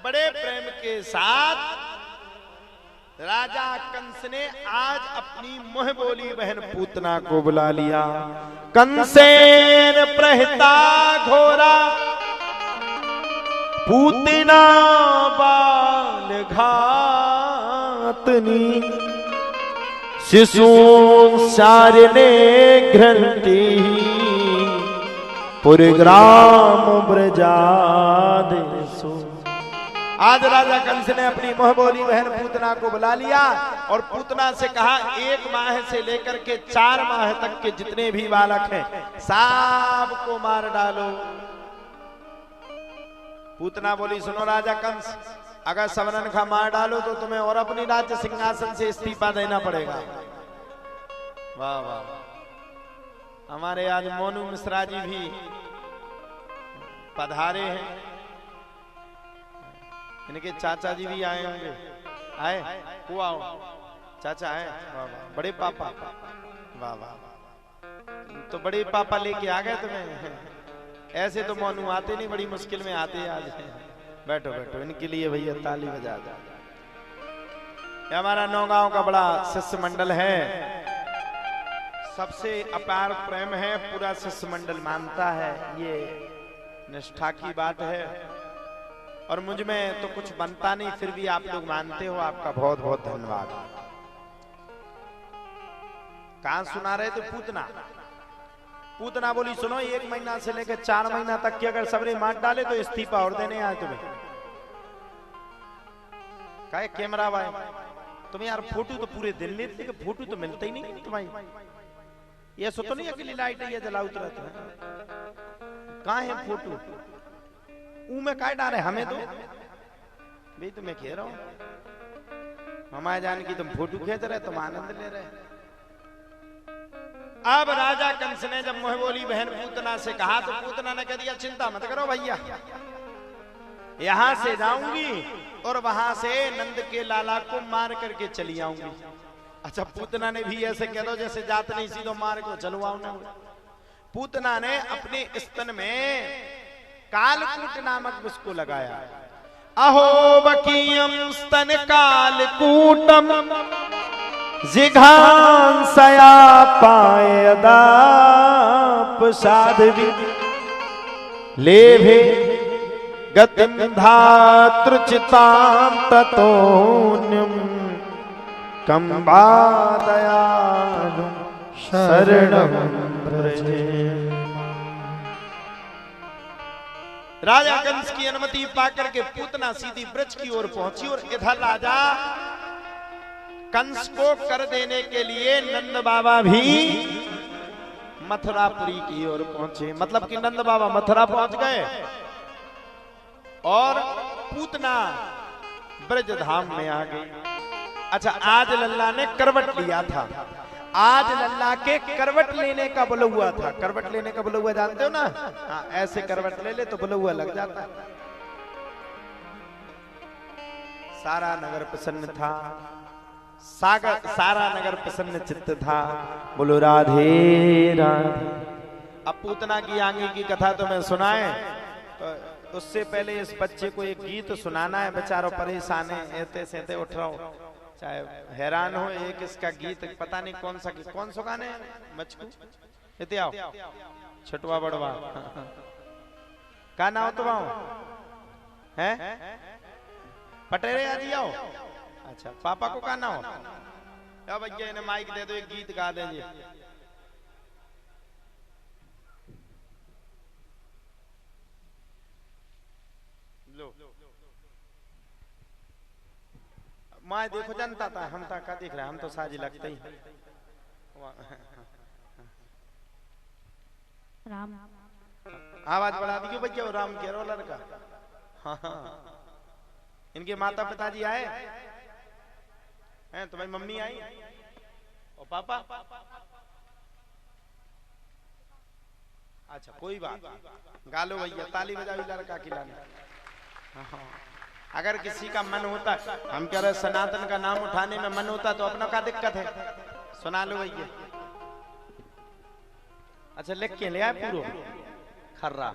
बड़े प्रेम के साथ राजा कंस ने आज अपनी मुंह बोली बहन पूतना को बुला लिया। कंसेन प्रहिता घोरा पूतना बाल घातनी शिशु सारने घ्रंथि पुरग्राम ब्रजादेशो। आज राजा कंस ने अपनी मोहबोली बहन पूतना को बुला लिया और पूतना से कहा 1 माह से लेकर के 4 माह तक के जितने भी बालक हैं सब को मार डालो। पूतना बोली सुनो राजा कंस, अगर सबरन का मार डालो तो तुम्हें और अपनी राज्य सिंहासन से इस्तीफा देना पड़ेगा। वाह वाह, हमारे आज मोनू मिश्रा जी भी पधारे हैं, इनके चाचा जी भी आए होंगे। आए को आओ चाचा आए। वाह वाह, बड़े पापा वाह वाह, तो बड़े पापा लेके आ गए तुम्हें। ऐसे तो मोनू आते नहीं, बड़ी मुश्किल में आते आज। बैठो बैठो, इनके लिए भैया ताली बजा दो। ये हमारा नौगांव का बड़ा शिष्य मंडल है, सबसे अपार प्रेम है, पूरा शिष्य मंडल मानता है, ये निष्ठा की बात है। और मुझ में तो कुछ बनता नहीं, फिर भी आप लोग मानते हो, आपका बहुत बहुत धन्यवाद। कहां सुना रहे थे? पूतना। पूतना बोली सुनो 1 महीना से लेकर 4 महीना तक की अगर सबरे मार डाले तो इस्तीफा और देने आए तुम्हें। कहे कैमरा भाई तुम्हें यार फोटो तो पूरे दिन लेते, फोटो तो मिलता ही नहीं तुम्हारी। ये सो तो नहीं अकेली लाइट है जला उतरा तो कहाँ है फोटो? में काय डाले हमें तो भाई तुम्हें कह रहा हूं, हमारे जान की तुम फोटो खींच रहे, तुम आनंद ले रहे। अब राजा कंस ने जब मुंह बोली बहन पूतना से कहा तो पूतना ने कह दिया चिंता मत करो भैया, यहां से जाऊंगी और वहां से नंद के लाला को मार करके चली आऊंगी। अच्छा पूतना ने भी ऐसे कह दो जैसे जात नहीं सीधो मार को चलवाओ ना। पूतना ने अपने स्तन में कालकूट नामक विष को लगाया। अहो बकीयम स्तन कालकूटम जिघांसया पायदाप साध्वी लेभे गतिम धातृचितां ततोन्यम कंबादयालु शरणं व्रजे। राजा कंस की अनुमति पाकर के पूतना सीधी ब्रज की ओर पहुंची और इधर राजा कंस को कर देने के लिए नंद बाबा भी मथुरापुरी की ओर पहुंचे। मतलब कि नंद बाबा मथुरा पहुंच गए और पूतना ब्रज धाम में आ गई। अच्छा आज लल्ला ने करवट लिया था, आज लल्ला के करवट लेने का बुलौआ था। करवट लेने का बुलौआ जानते हो ना? हाँ, ऐसे करवट ले ले तो बुलौआ लग जाता है। सारा नगर प्रसन्न था, सारा नगर प्रसन्न चित्त था। बोलो राधे राधे। अब पूतना की आंगी की कथा तुम्हें सुनाए तो उससे पहले इस बच्चे को एक गीत सुनाना है। बेचारो परेशान है, एते सेते उठ रहा हो, चाहे हैरान हो। एक इसका गीत पता नहीं कौन सा गाने मचकू इते आओ छटवा बड़वा का ना हो तो हैं पटेरे आज आओ। अच्छा पापा को का ना हो अब भैया इन्हें माइक दे दो, एक गीत गा देंगे। लो माँ देखो जनता था, हम था का देख रहे, हम तो साजी लगते ही राम आवाज बढ़ा दी क्यों भैया, राम कह रहा लड़का। हाँ हाँ इनके माता पिताजी आए हैं, तुम्हारी मम्मी आई और पापा। अच्छा कोई बात, गालो भैया, ताली बजाओ लड़का खिलाने। हाँ अगर किसी का मन होता, हम कह रहे सनातन का नाम उठाने में मन होता तो अपना क्या दिक्कत है, सुना लो भैया। अच्छा लिख के ले आए पूरा खर्रा।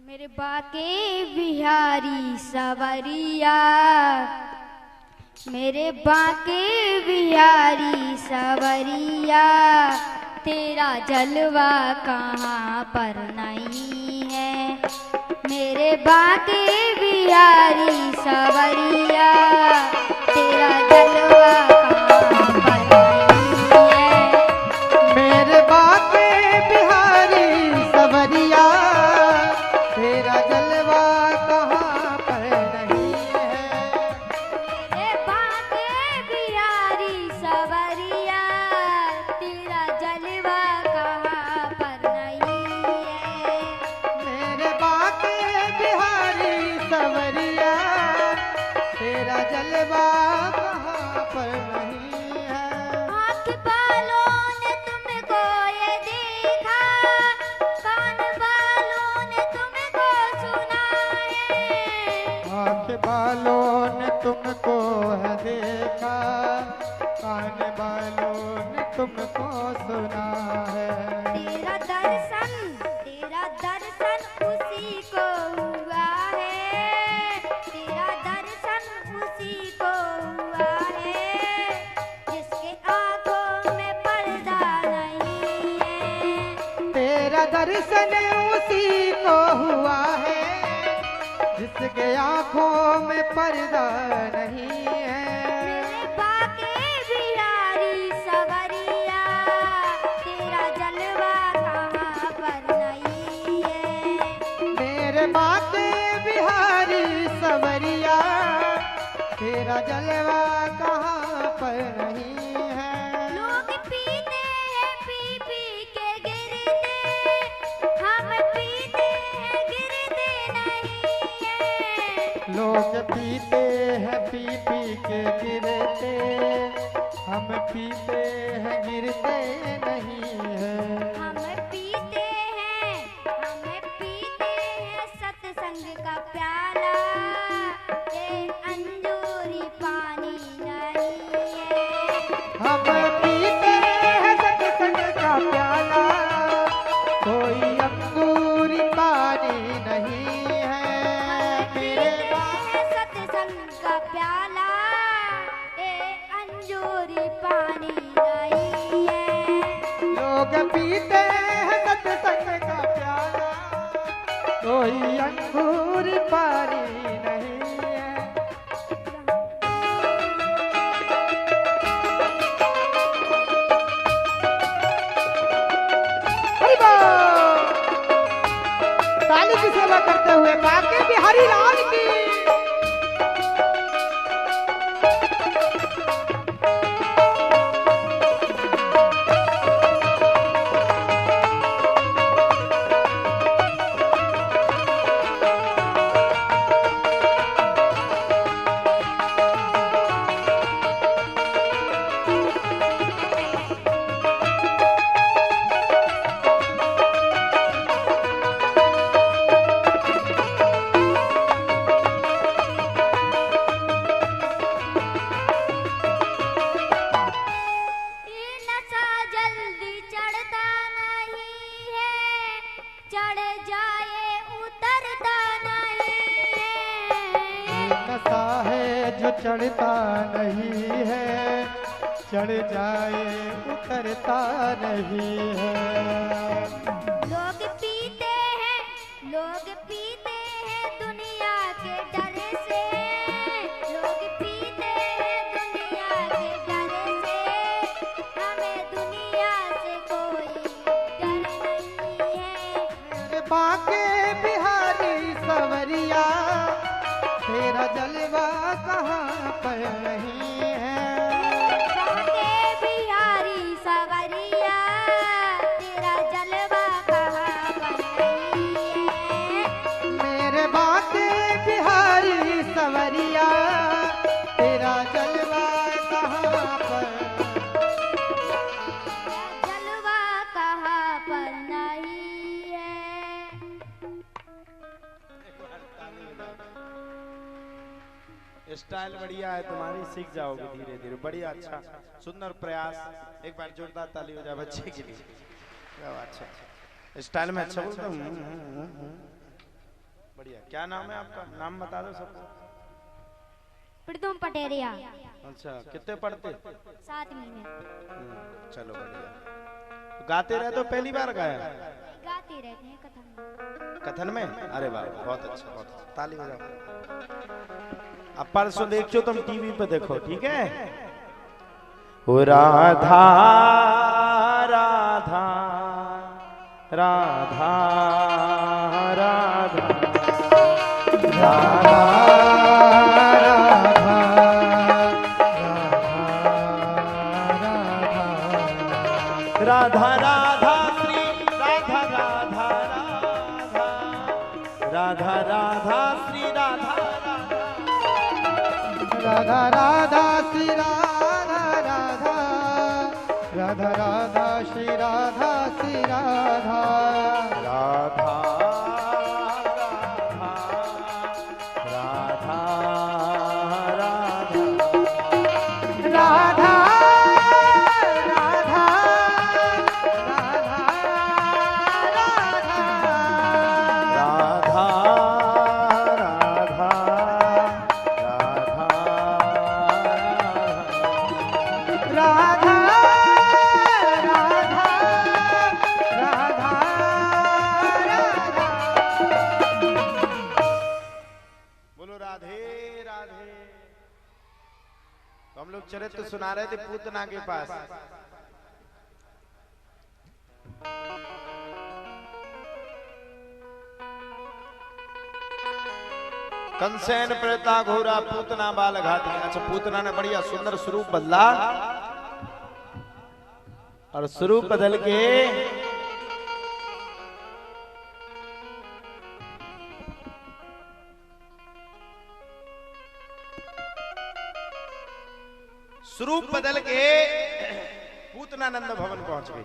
मेरे बाके बिहारी सवरिया, मेरे बाके बिहारी सवरिया, तेरा जलवा कहाँ पर नहीं है। मेरे बाके बिहारी सवरिया, तेरा जलवा कहाँ पर नहीं है। मेरे बाके बिहारी सवरिया, तेरा जलवा कहाँ पर नहीं है। मेरे बाके बिहारी सवरिया, तेरा जलवा कहाँ पर नहीं है। मेरे बाके बिहारी सवरिया, तेरा जलवा कहाँ पर नहीं है। आँख बालों ने तुमको ये देखा, कान बालों ने तुमको सुना है। आँख बालों ने तुमको है देखा, कान बालों ने तुमको सुना है। तेरा दर्शन उसी को हुआ है। तेरा दर्शन उसी को हुआ है, जिसके आँखों में पर्दा नहीं है। तेरा दर्शन उसी को हुआ है, जिसके आँखों में पर्दा नहीं है। मेरे बाके बिहारी सवरिया, तेरा जलवा कहाँ पर नहीं है। मेरे बाके बिहारी सवरिया, तेरा जलवा कहाँ पर नहीं है। लोग पीते हैं पी पी के गिरते, हम पीते हैं गिरते नहीं है। लोग पीते हैं पी पी के गिरते, हम पीते हैं गिरते नहीं है। हम पीते हैं सत्संग का प्याला, ये अंजूरी पानी नहीं है। हम पीते हैं सत्संग का प्याला, कोई अंगूरी पानी नहीं है। मेरे सत्संग का प्याला, ये अंजूरी पानी नहीं है। लोग पीते हैं सत्संग का प्याला, कोई अंगूरी पानी नहीं है। हरि बोल। ताली की सेवा करते हुए बाके बिहारी लाल की। चढ़ जाए उतरता नहीं है। नशा है जो चढ़ता नहीं है, चढ़ जाए उतरता नहीं है। लोग पीते हैं दुनिया के डर से, लोग पीते हैं दुनिया के डर से, हमें दुनिया से कोई डर नहीं है। मेरे बाके बिहारी सवरिया, तेरा जलवा कहाँ पर नहीं है। बाके बिहारी सवरिया, तेरा जलवा कहाँ पर नहीं है। मेरे बाके बिहारी सवरिया, तेरा जलवा कहाँ पर। जलवा कहाँ पर नहीं है। स्टाइल बढ़िया है तुम्हारी, सीख जाओगे धीरे धीरे। बढ़िया, अच्छा, सुंदर प्रयास। एक बार जोरदार ताली हो जाए बच्चे के लिए। क्या बात है, स्टाइल में अच्छा बोलता हूँ। बढ़िया। क्या नाम है आपका? नाम बता दो सबको। प्रीतम पटेरिया, अच्छा, कितने पढ़ते? 7वीं में। चलो बढ़िया। तो गाते रहे तो पहली बार गाया? गाते रहते हैं कथन में। कथन में? अरे वाह, बहुत अच्छा, बहुत अच्छा। ताली हो जाओ। अब परसों देखो तुम टीवी पे देखो, ठीक है? ओ राधा राधा राधा राधा राधा राधा राधा श्री राधा राधा राधा राधा राधा श्री राधा राधा राधा श्री राधा राधा, राधा राधा श्री राधा श्री राधा। राधा राधा राधा राधा चरित्र सुना रहे थे पूतना के पास। कंसेन प्रेता घोरा पूतना बाल घाती। अच्छा, पूतना ने बढ़िया सुंदर स्वरूप बदला और स्वरूप बदल के स्वरूप बदल के पूतनानंद भवन पहुंच गई।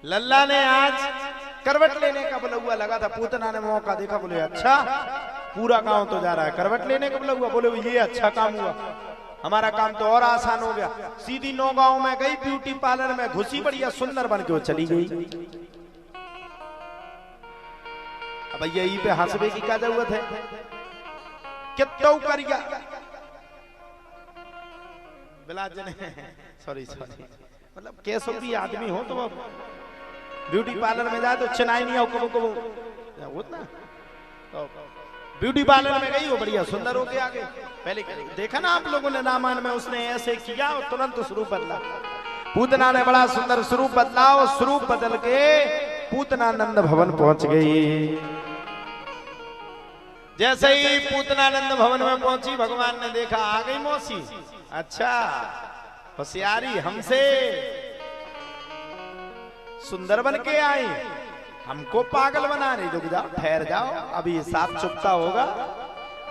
लल्ला ने आज करवट लेने का बुलौआ लगा था। पूतना ने मौका देखा, बोले अच्छा पूरा गांव तो जा रहा है, करवट लेने का बुलौआ। बोले ये अच्छा काम हुआ, हमारा काम तो और आसान हो गया। सीधी 9 गांव में गई, ब्यूटी पार्लर में घुसी, बढ़िया सुंदर बन के वो चली गई। अब यही पे हंसबे की क्या जरूरत है? कितना करिया बिलाज ने, सॉरी मतलब कैसो भी आदमी हो तो ब्यूटी पार्लर में जाए तो चिनाई नहीं हो कबो कबो होता। तो ब्यूटी पार्लर में गई, वो बढ़िया सुंदर होके आ गई। पहले देखा ना आप लोगों ने रामायण में, उसने ऐसे किया और तुरंत स्वरूप बदला। पूतना ने बड़ा सुंदर स्वरूप बदला और स्वरूप बदल के पूतनानंद भवन पहुंच गई। जैसे ही पूतनानंद भवन में पहुंची, भगवान ने देखा आ गई मौसी। अच्छा होशियारी, हमसे सुंदर बन के आई, हमको पागल बना रही। रुक जाओ, ठहर जाओ, अभी हिसाब चुकता होगा।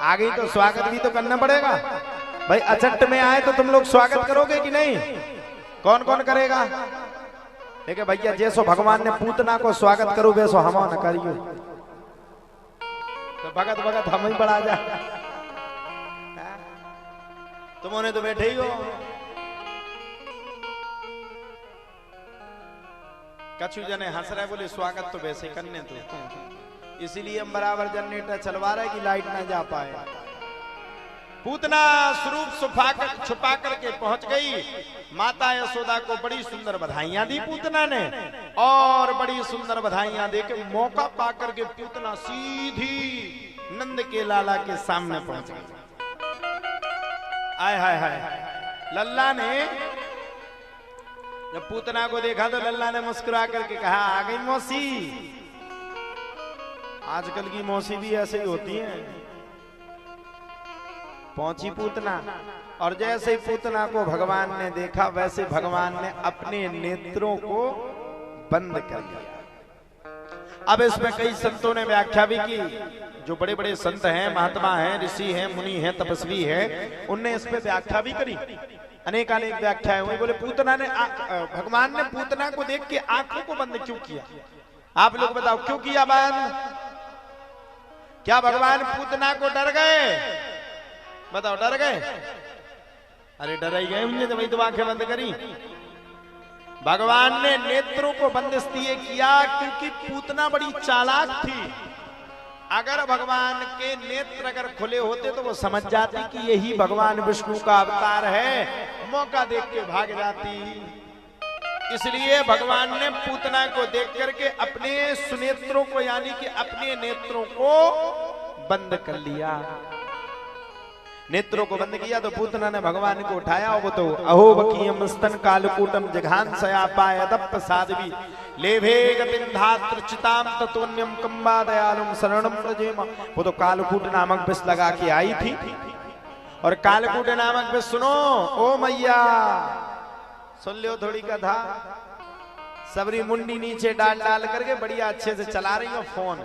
आ गई तो स्वागत भी तो करना पड़ेगा भाई। अचट में आए तो तुम लोग स्वागत करोगे कि नहीं? कौन कौन करेगा? देखिए भैया, जैसो भगवान ने पूतना को स्वागत करो वैसो हम न करियो। तो भगत भगत हम ही बढ़ा जा। तुमने तो बैठे ही हो। कछु जने हंस रहे, बोले स्वागत तो वैसे करने तो, इसीलिए हम बराबर जनरेटर चलवा रहे कि लाइट ना जा पाए। पूतना स्वरूप छुपा करके पहुंच गई। माता यशोदा को बड़ी सुंदर बधाइयां दी पूतना ने, और बड़ी सुंदर बधाइयां देके मौका पाकर के पूतना सीधी नंद के लाला के सामने पहुंच गई। आय हाय हाय, लल्ला ने जब पूतना को देखा तो लल्ला ने मुस्कुरा करके कहा, आ गई मौसी। आजकल की मौसी भी ऐसे ही होती हैं। पहुंची पूतना, और जैसे ही पूतना को भगवान ने देखा वैसे भगवान ने अपने नेत्रों को बंद कर दिया। अब इसमें कई संतों ने व्याख्या भी की, जो बड़े बड़े संत हैं, महात्मा हैं, ऋषि हैं, मुनि हैं, तपस्वी हैं, उनने इस पे व्याख्या भी करी। अनेक व्याख्याएं हुई। बोले पूतना ने भगवान ने पूतना को देख के आंखों को बंद क्यों किया? आप लोग बताओ क्यों किया बंद? क्या भगवान पूतना को डर गए? बताओ डर गए? अरे डर ही गए होंगे, तो वही तो आंखें बंद करी। भगवान ने नेत्रों को बंद इसलिए किया क्योंकि पूतना बड़ी चालाक थी। अगर भगवान के नेत्र अगर खुले होते तो वो समझ जाती कि यही भगवान विष्णु का अवतार है, मौका देख के भाग जाती। इसलिए भगवान ने पूतना को देख करके अपने सुनेत्रों को, यानी कि अपने नेत्रों को बंद कर लिया। नेत्रों को बंद किया तो पूतना ने भगवान को उठाया, वो तो अहो बकीयम स्तन कालकूटम जघान सया पाय दप्प साध्वी लेभे गतिम धात्र चिताम ततोन्यम कंबा दयालुम शरणम प्रजेम। वो तो कालकूट नामक विष लगा के आई थी, और कालकूट नामक विष सुनो ओ मैया, सुन लो थोड़ी कथा। सबरी मुंडी नीचे डाल डाल करके बढ़िया अच्छे से चला रही हो फोन,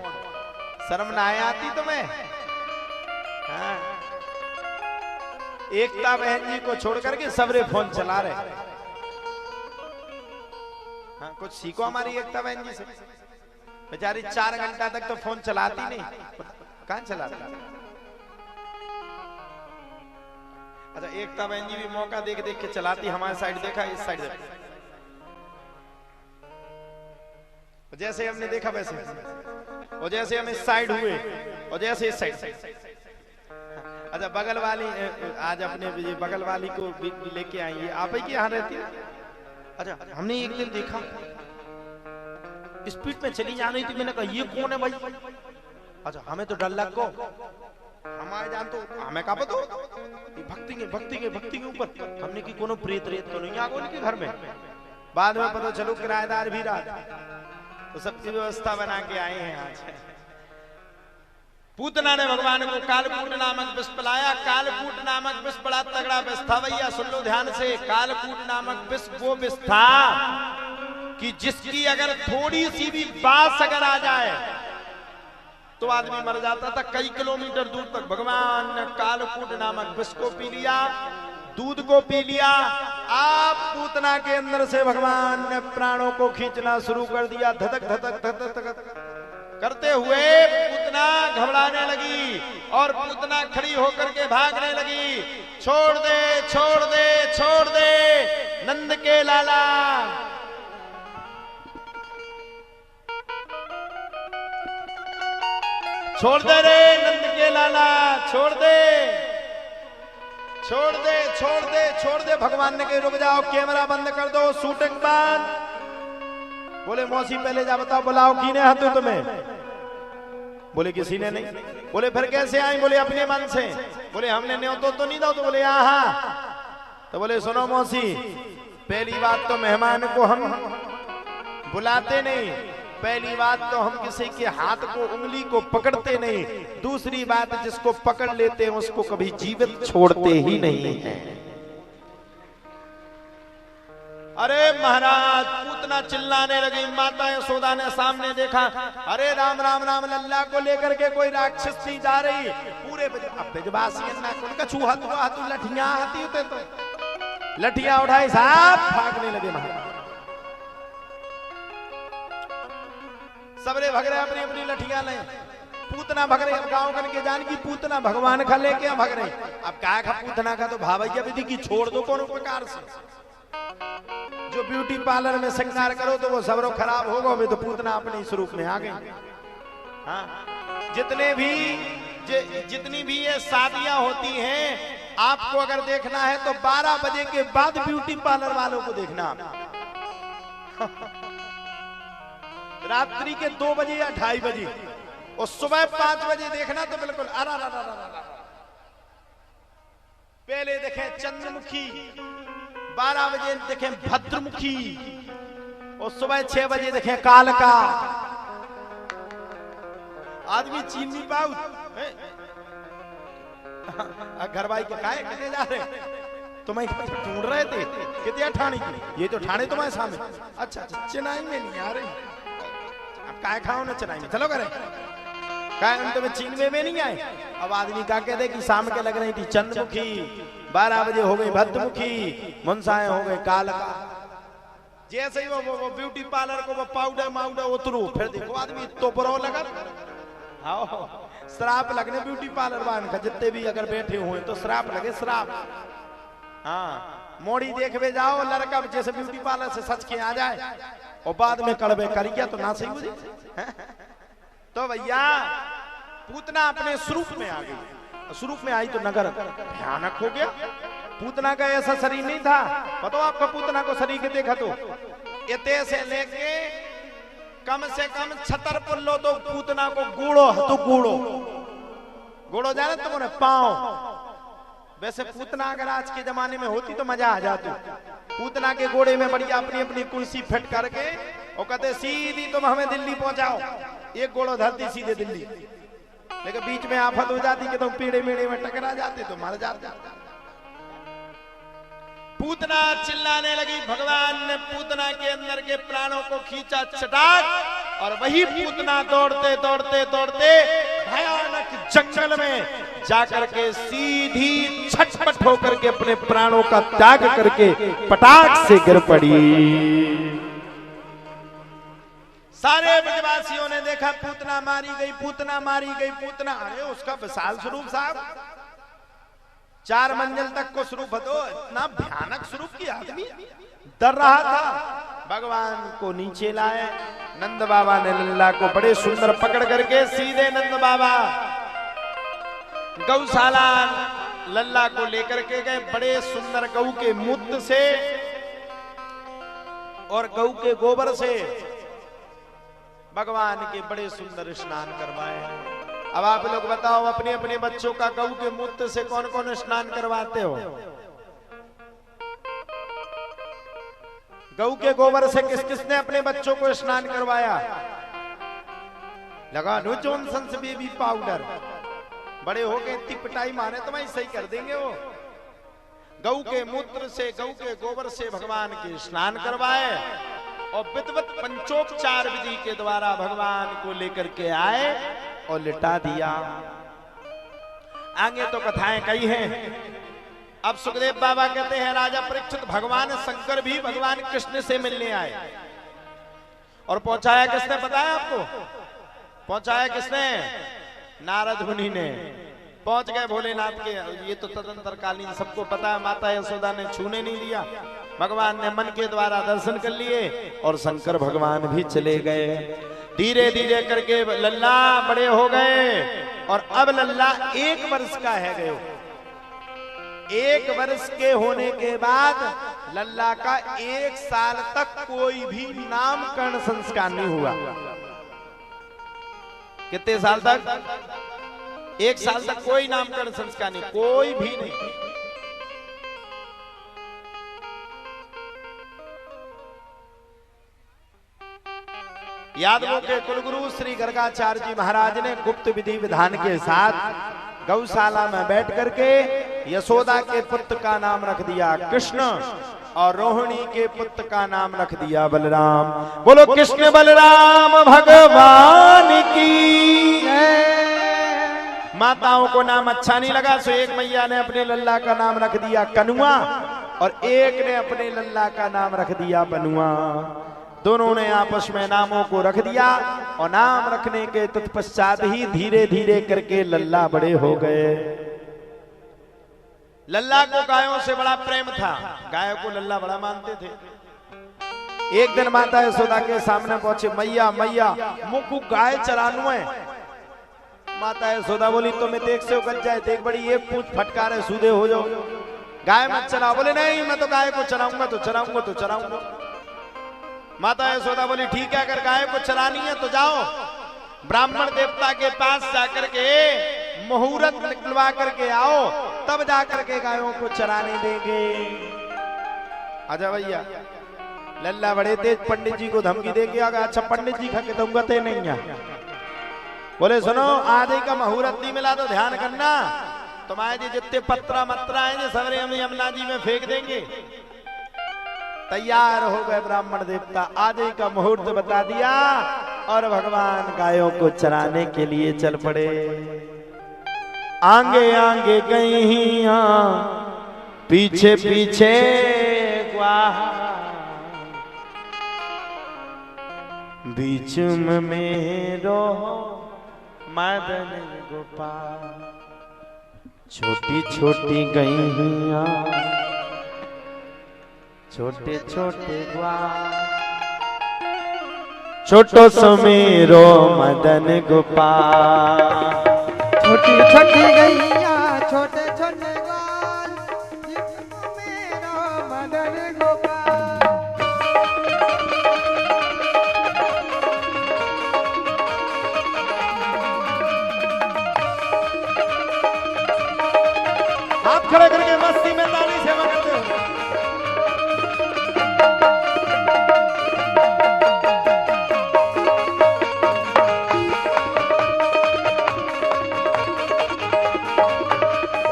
शर्म ना आती तुम्हें? हाँ। एकता बहन जी को छोड़ करके सबरे फोन चला रहे। हाँ, कुछ सीखो हमारी एकता बहन जी से। बेचारी 4 घंटा तक तो फोन चलाती नहीं, कहां चलाती? अच्छा, एकता बहन जी भी मौका देख देख के चलाती। हमारे साइड देखा, इस साइड देखा, जैसे हमने देखा वैसे, और जैसे हम इस साइड हुए और जैसे इस साइड। अच्छा, बगल वाली आज अपने बगल वाली को लेके आएंगे। आप ही की यहाँ रहती है? अच्छा, हमने एक दिन देखा स्पीड में चली जा रही थी। मैंने कहा ये कौन है भाई? अच्छा, हमें तो डर लग गो, हमारे जान तो हमें कहा पता भक्ति के ऊपर हमने की कोनो प्रेत रेत तो नहीं आ गो उनके घर में। बाद में पता चलो किराएदार भी रहा, तो सबकी व्यवस्था बना के आए हैं आज। पूतना ने भगवान को कालकूट नामक विष पिलाया। कालकूट नामक विष बड़ा तगड़ा विष था भैया, सुन लो ध्यान से। कालकूट नामक विष वो विष था कि जिसकी अगर थोड़ी सी भी बात अगर आ जाए तो आदमी मर जाता था। कई किलोमीटर दूर तक भगवान ने कालकूट नामक विष को पी लिया, दूध को पी लिया। आप पूतना के अंदर से भगवान ने प्राणों को खींचना शुरू कर दिया। धधक धधक धधक धधक करते हुए पूतना घबराने लगी, और पूतना खड़ी होकर के भागने लगी। छोड़ दे छोड़ दे छोड़ दे नंद के लाला। छोड़ दे रे नंद के लाला, छोड़ दे छोड़ दे छोड़ दे छोड़ दे। भगवान ने कहा रुक जाओ, कैमरा बंद कर दो, शूटिंग बंद। बोले मौसी पहले जा बताओ, बुलाओ किने हाथों तुम्हें? बोले किसी ने नहीं। बोले फिर कैसे आई? बोले अपने मन से। बोले हमने न्योतो तो नहीं दो? तो बोले हाँ। तो बोले सुनो मौसी, पहली बात तो मेहमान को हम बुलाते नहीं, पहली बात तो हम किसी के हाथ को उंगली को पकड़ते नहीं, दूसरी बात जिसको पकड़ लेते हैं उसको कभी जीवित छोड़ते ही नहीं है। अरे महाराज, पूतना चिल्लाने लगी। माता यशोदा ने सामने देखा, अरे राम राम राम, लल्ला को लेकर के कोई राक्षस सी जा रही। पूरे चूहा तू लठियां आती होते तो लठियां उठाई साहब भागने लगे। महाराज सबरे भग रहे अपनी अपनी लठियां ले। पूतना भग रही, अब गाँव करके जान की पूतना भगवान का लेके भग रही। अब क्या खा पूतना का तो भावैया विधि की छोड़ दो कोनो प्रकार से। जो ब्यूटी पार्लर में श्रृंगार करो तो वो सबरो खराब होगा। वे तो पूतना अपने इस रूप में आ गए। हाँ, जितनी भी ये शादियां होती हैं, आपको अगर देखना है तो 12 बजे के बाद ब्यूटी पार्लर वालों को देखना। रात्रि के 2 बजे या 2:30 बजे और सुबह 5 बजे देखना तो बिल्कुल अरा। पहले देखें चंद्रमुखी, 12 बजे देखें भद्रमुखी और सुबह 6 बजे देखें कालका। आदमी चीन नहीं पाऊ। घर भाई के काहे कितने जा रहे तुम्हें ढूंढ रहे थे? कितने ठाणे की? ये तो ठाणे तुम्हारे सामने। अच्छा, चेन्नई में नहीं आ रही। अब काहे खाओ ना चेन्नई में, चलो करे काहे तुम्हें चीन में नहीं आए। अब आदमी का कहते कि शाम के लग रही थी चंद्रमुखी, 12 बजे हो गई भद्रमुखी, मुंसाएं हो गए कालका। जैसे ही वो ब्यूटी पार्लर को वो पाउडर उतरू, फिर देखो आदमी तो बरो लगा। आओ श्राप लगने ब्यूटी पार्लर वाले का, जितने भी अगर बैठे हुए तो श्राप लगे, श्राप। हाँ, मोड़ी देखवे जाओ लड़का जैसे ब्यूटी पार्लर से सच के आ जाए और बाद में कड़वे कर गया तो ना सही हो जाए। तो भैया पूतना अपने स्वरूप में आ गई। स्वरूप में आई तो नगर भयानक हो गया। पूतना का ऐसा शरीर नहीं था। बताओ आपका पूतना को शरीर के देखा तो इतने से लेके कम से कम 76 पुल्लो तो पूतना को गुड़ो जाने तुम्हारे पांव। वैसे पूतना अगर आज के जमाने में होती तो मजा आ जाती। पूतना के घोड़े में बढ़िया अपनी अपनी कुर्सी फिट करके और कहते सीधी तुम हमें दिल्ली पहुंचाओ। एक घोड़ो धरती सीधे दिल्ली, लेकिन बीच में आफत हो जाती कि तुम पीड़े मेड़े में टकरा जाते तो मर जाते। पूतना चिल्लाने लगी। भगवान ने पूतना के अंदर के प्राणों को खींचा चटाक, और वही पूतना दौड़ते दौड़ते दौड़ते भयानक जंगल में जाकर के सीधी छटपट होकर के अपने प्राणों का त्याग करके पटाक से गिर पड़ी। सारे ब्रजवासियों ने देखा पूतना मारी गई, पूतना मारी गई, पूतना। अरे उसका विशाल स्वरूप साहब, 4 मंजिल तक को स्वरूप दो, इतना भयानक स्वरूप की आदमी डर रहा था। भगवान को नीचे लाए। नंद बाबा ने लल्ला को बड़े सुंदर पकड़ करके सीधे नंद बाबा गौशाला लल्ला को लेकर के गए। बड़े सुंदर गऊ के मूत्र से और गऊ के गोबर से भगवान के बड़े सुंदर स्नान करवाए। अब आप लोग बताओ अपने अपने बच्चों का गऊ के मूत्र से कौन कौन स्नान करवाते हो? गऊ के गोबर से किस किसने अपने बच्चों को स्नान करवाया? लगा नो जॉनसन्स बेबी पाउडर। बड़े हो गए इतनी पिटाई मारे तो मैं सही कर देंगे। वो गऊ के मूत्र से, गऊ के गोबर से भगवान के स्नान करवाए और विधिवत पंचोपचार विधि के द्वारा भगवान को लेकर के आए और लिटा दिया। आगे तो कथाएं कई हैं। अब सुखदेव बाबा कहते हैं राजा परीक्षित, भगवान शंकर भी भगवान कृष्ण से मिलने आए। और पहुंचाया किसने पता है आपको? पहुंचाया किसने? नारद मुनि ने। पहुंच गए भोलेनाथ के। ये तो तदंतर कालीन सबको पता है। माता यशोदा ने छूने नहीं दिया। भगवान ने मन के द्वारा दर्शन कर लिए और शंकर भगवान भी चले गए। धीरे धीरे करके लल्ला बड़े हो गए और अब लल्ला 1 वर्ष का है गए। 1 वर्ष के होने के बाद लल्ला का 1 साल तक कोई भी नामकरण संस्कार नहीं हुआ। कितने साल तक? 1 साल तक कोई नामकरण संस्कार नहीं, कोई भी नहीं। यादवों के कुलगुरु श्री गर्गाचार्य जी महाराज ने गुप्त विधि विधान के साथ गौशाला में बैठ करके यशोदा के पुत्र का नाम रख दिया कृष्ण और रोहिणी के पुत्र का नाम रख दिया बलराम। बोलो कृष्ण बलराम भगवान की। माताओं को नाम अच्छा नहीं लगा सो एक मैया ने अपने लल्ला का नाम रख दिया कनुआ और एक ने अपने लल्ला का नाम रख दिया बनुआ। दोनों ने आपस में नामों को रख दिया और नाम रखने के तत्पश्चात ही धीरे धीरे करके लल्ला बड़े हो गए। लल्ला को गायों से बड़ा प्रेम था। गायों को लल्ला बड़ा मानते थे। एक दिन माता यशोदा के सामने पहुंचे, मैया मैया मुकु गाय चरानू है। माता यशोदा बोली तो मैं देख से उगत जाए, देख बड़ी एक पूछ फटकार है, सूदे हो जाओ, गाय मत चरा। बोले नहीं मैं तो गाय को चराऊंगा तो चराऊंगा तो चराऊंगा। माता यशोदा बोली ठीक है, अगर गाय को चरानी है तो जाओ ब्राह्मण देवता के पास जाकर के मुहूर्त निकलवा करके आओ, तब जाकर के गायों को चराने देंगे। आजा भैया, लल्ला बड़े तेज पंडित जी को धमकी दे के आ गया। अच्छा पंडित जी खा के दूंगा ते नहीं है। बोले सुनो आज ही का मुहूर्त नहीं मिला तो ध्यान करना, तुम्हारे जी जितने पत्रा मत्रा है सवरे हम यमुना जी में फेंक देंगे। तैयार हो गए ब्राह्मण देवता, आज ही का मुहूर्त बता दिया और भगवान गायों को चराने के लिए चल पड़े। आगे आगे गईया पीछे पीछे ग्वाल, बीच में मेरो मदन गोपाल। छोटी छोटी गईया छोटे छोटे ग्वाल, छोटो समेरो मदन गोपाल। छोटी छोटी गैया छोटे छोटे ग्वाल, मेरा मदन गोपाल। हाथ खड़े करके मस्ती में ताली से बजाते हो।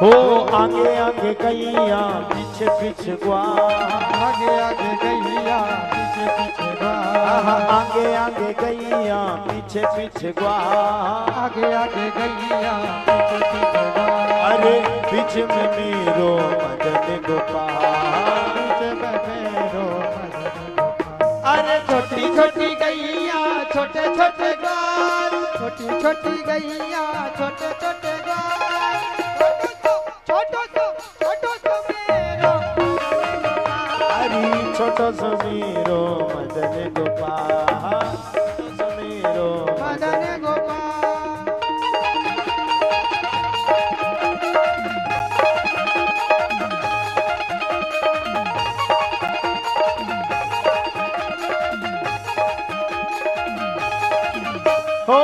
हो आगे आगे गैया पीछे पीछे ग्वाल, आगे आगे गैया पीछे पीछे ग्वाल, आगे आगे गैया पीछे पीछे ग्वाल। आगे आगे गैया पीछे पीछे ग्वाल। अरे बीच में मेरो मदन गोपाल, पीछे में मेरो मदन गोपाल। अरे छोटी छोटी गैया छोटे छोटे ग्वाल, छोटी छोटी गैया छोटे छोटे ग्वाल। छोटो सो मेरो मदन गोपाल, छोटो सो मेरो मदन गोपाल। हो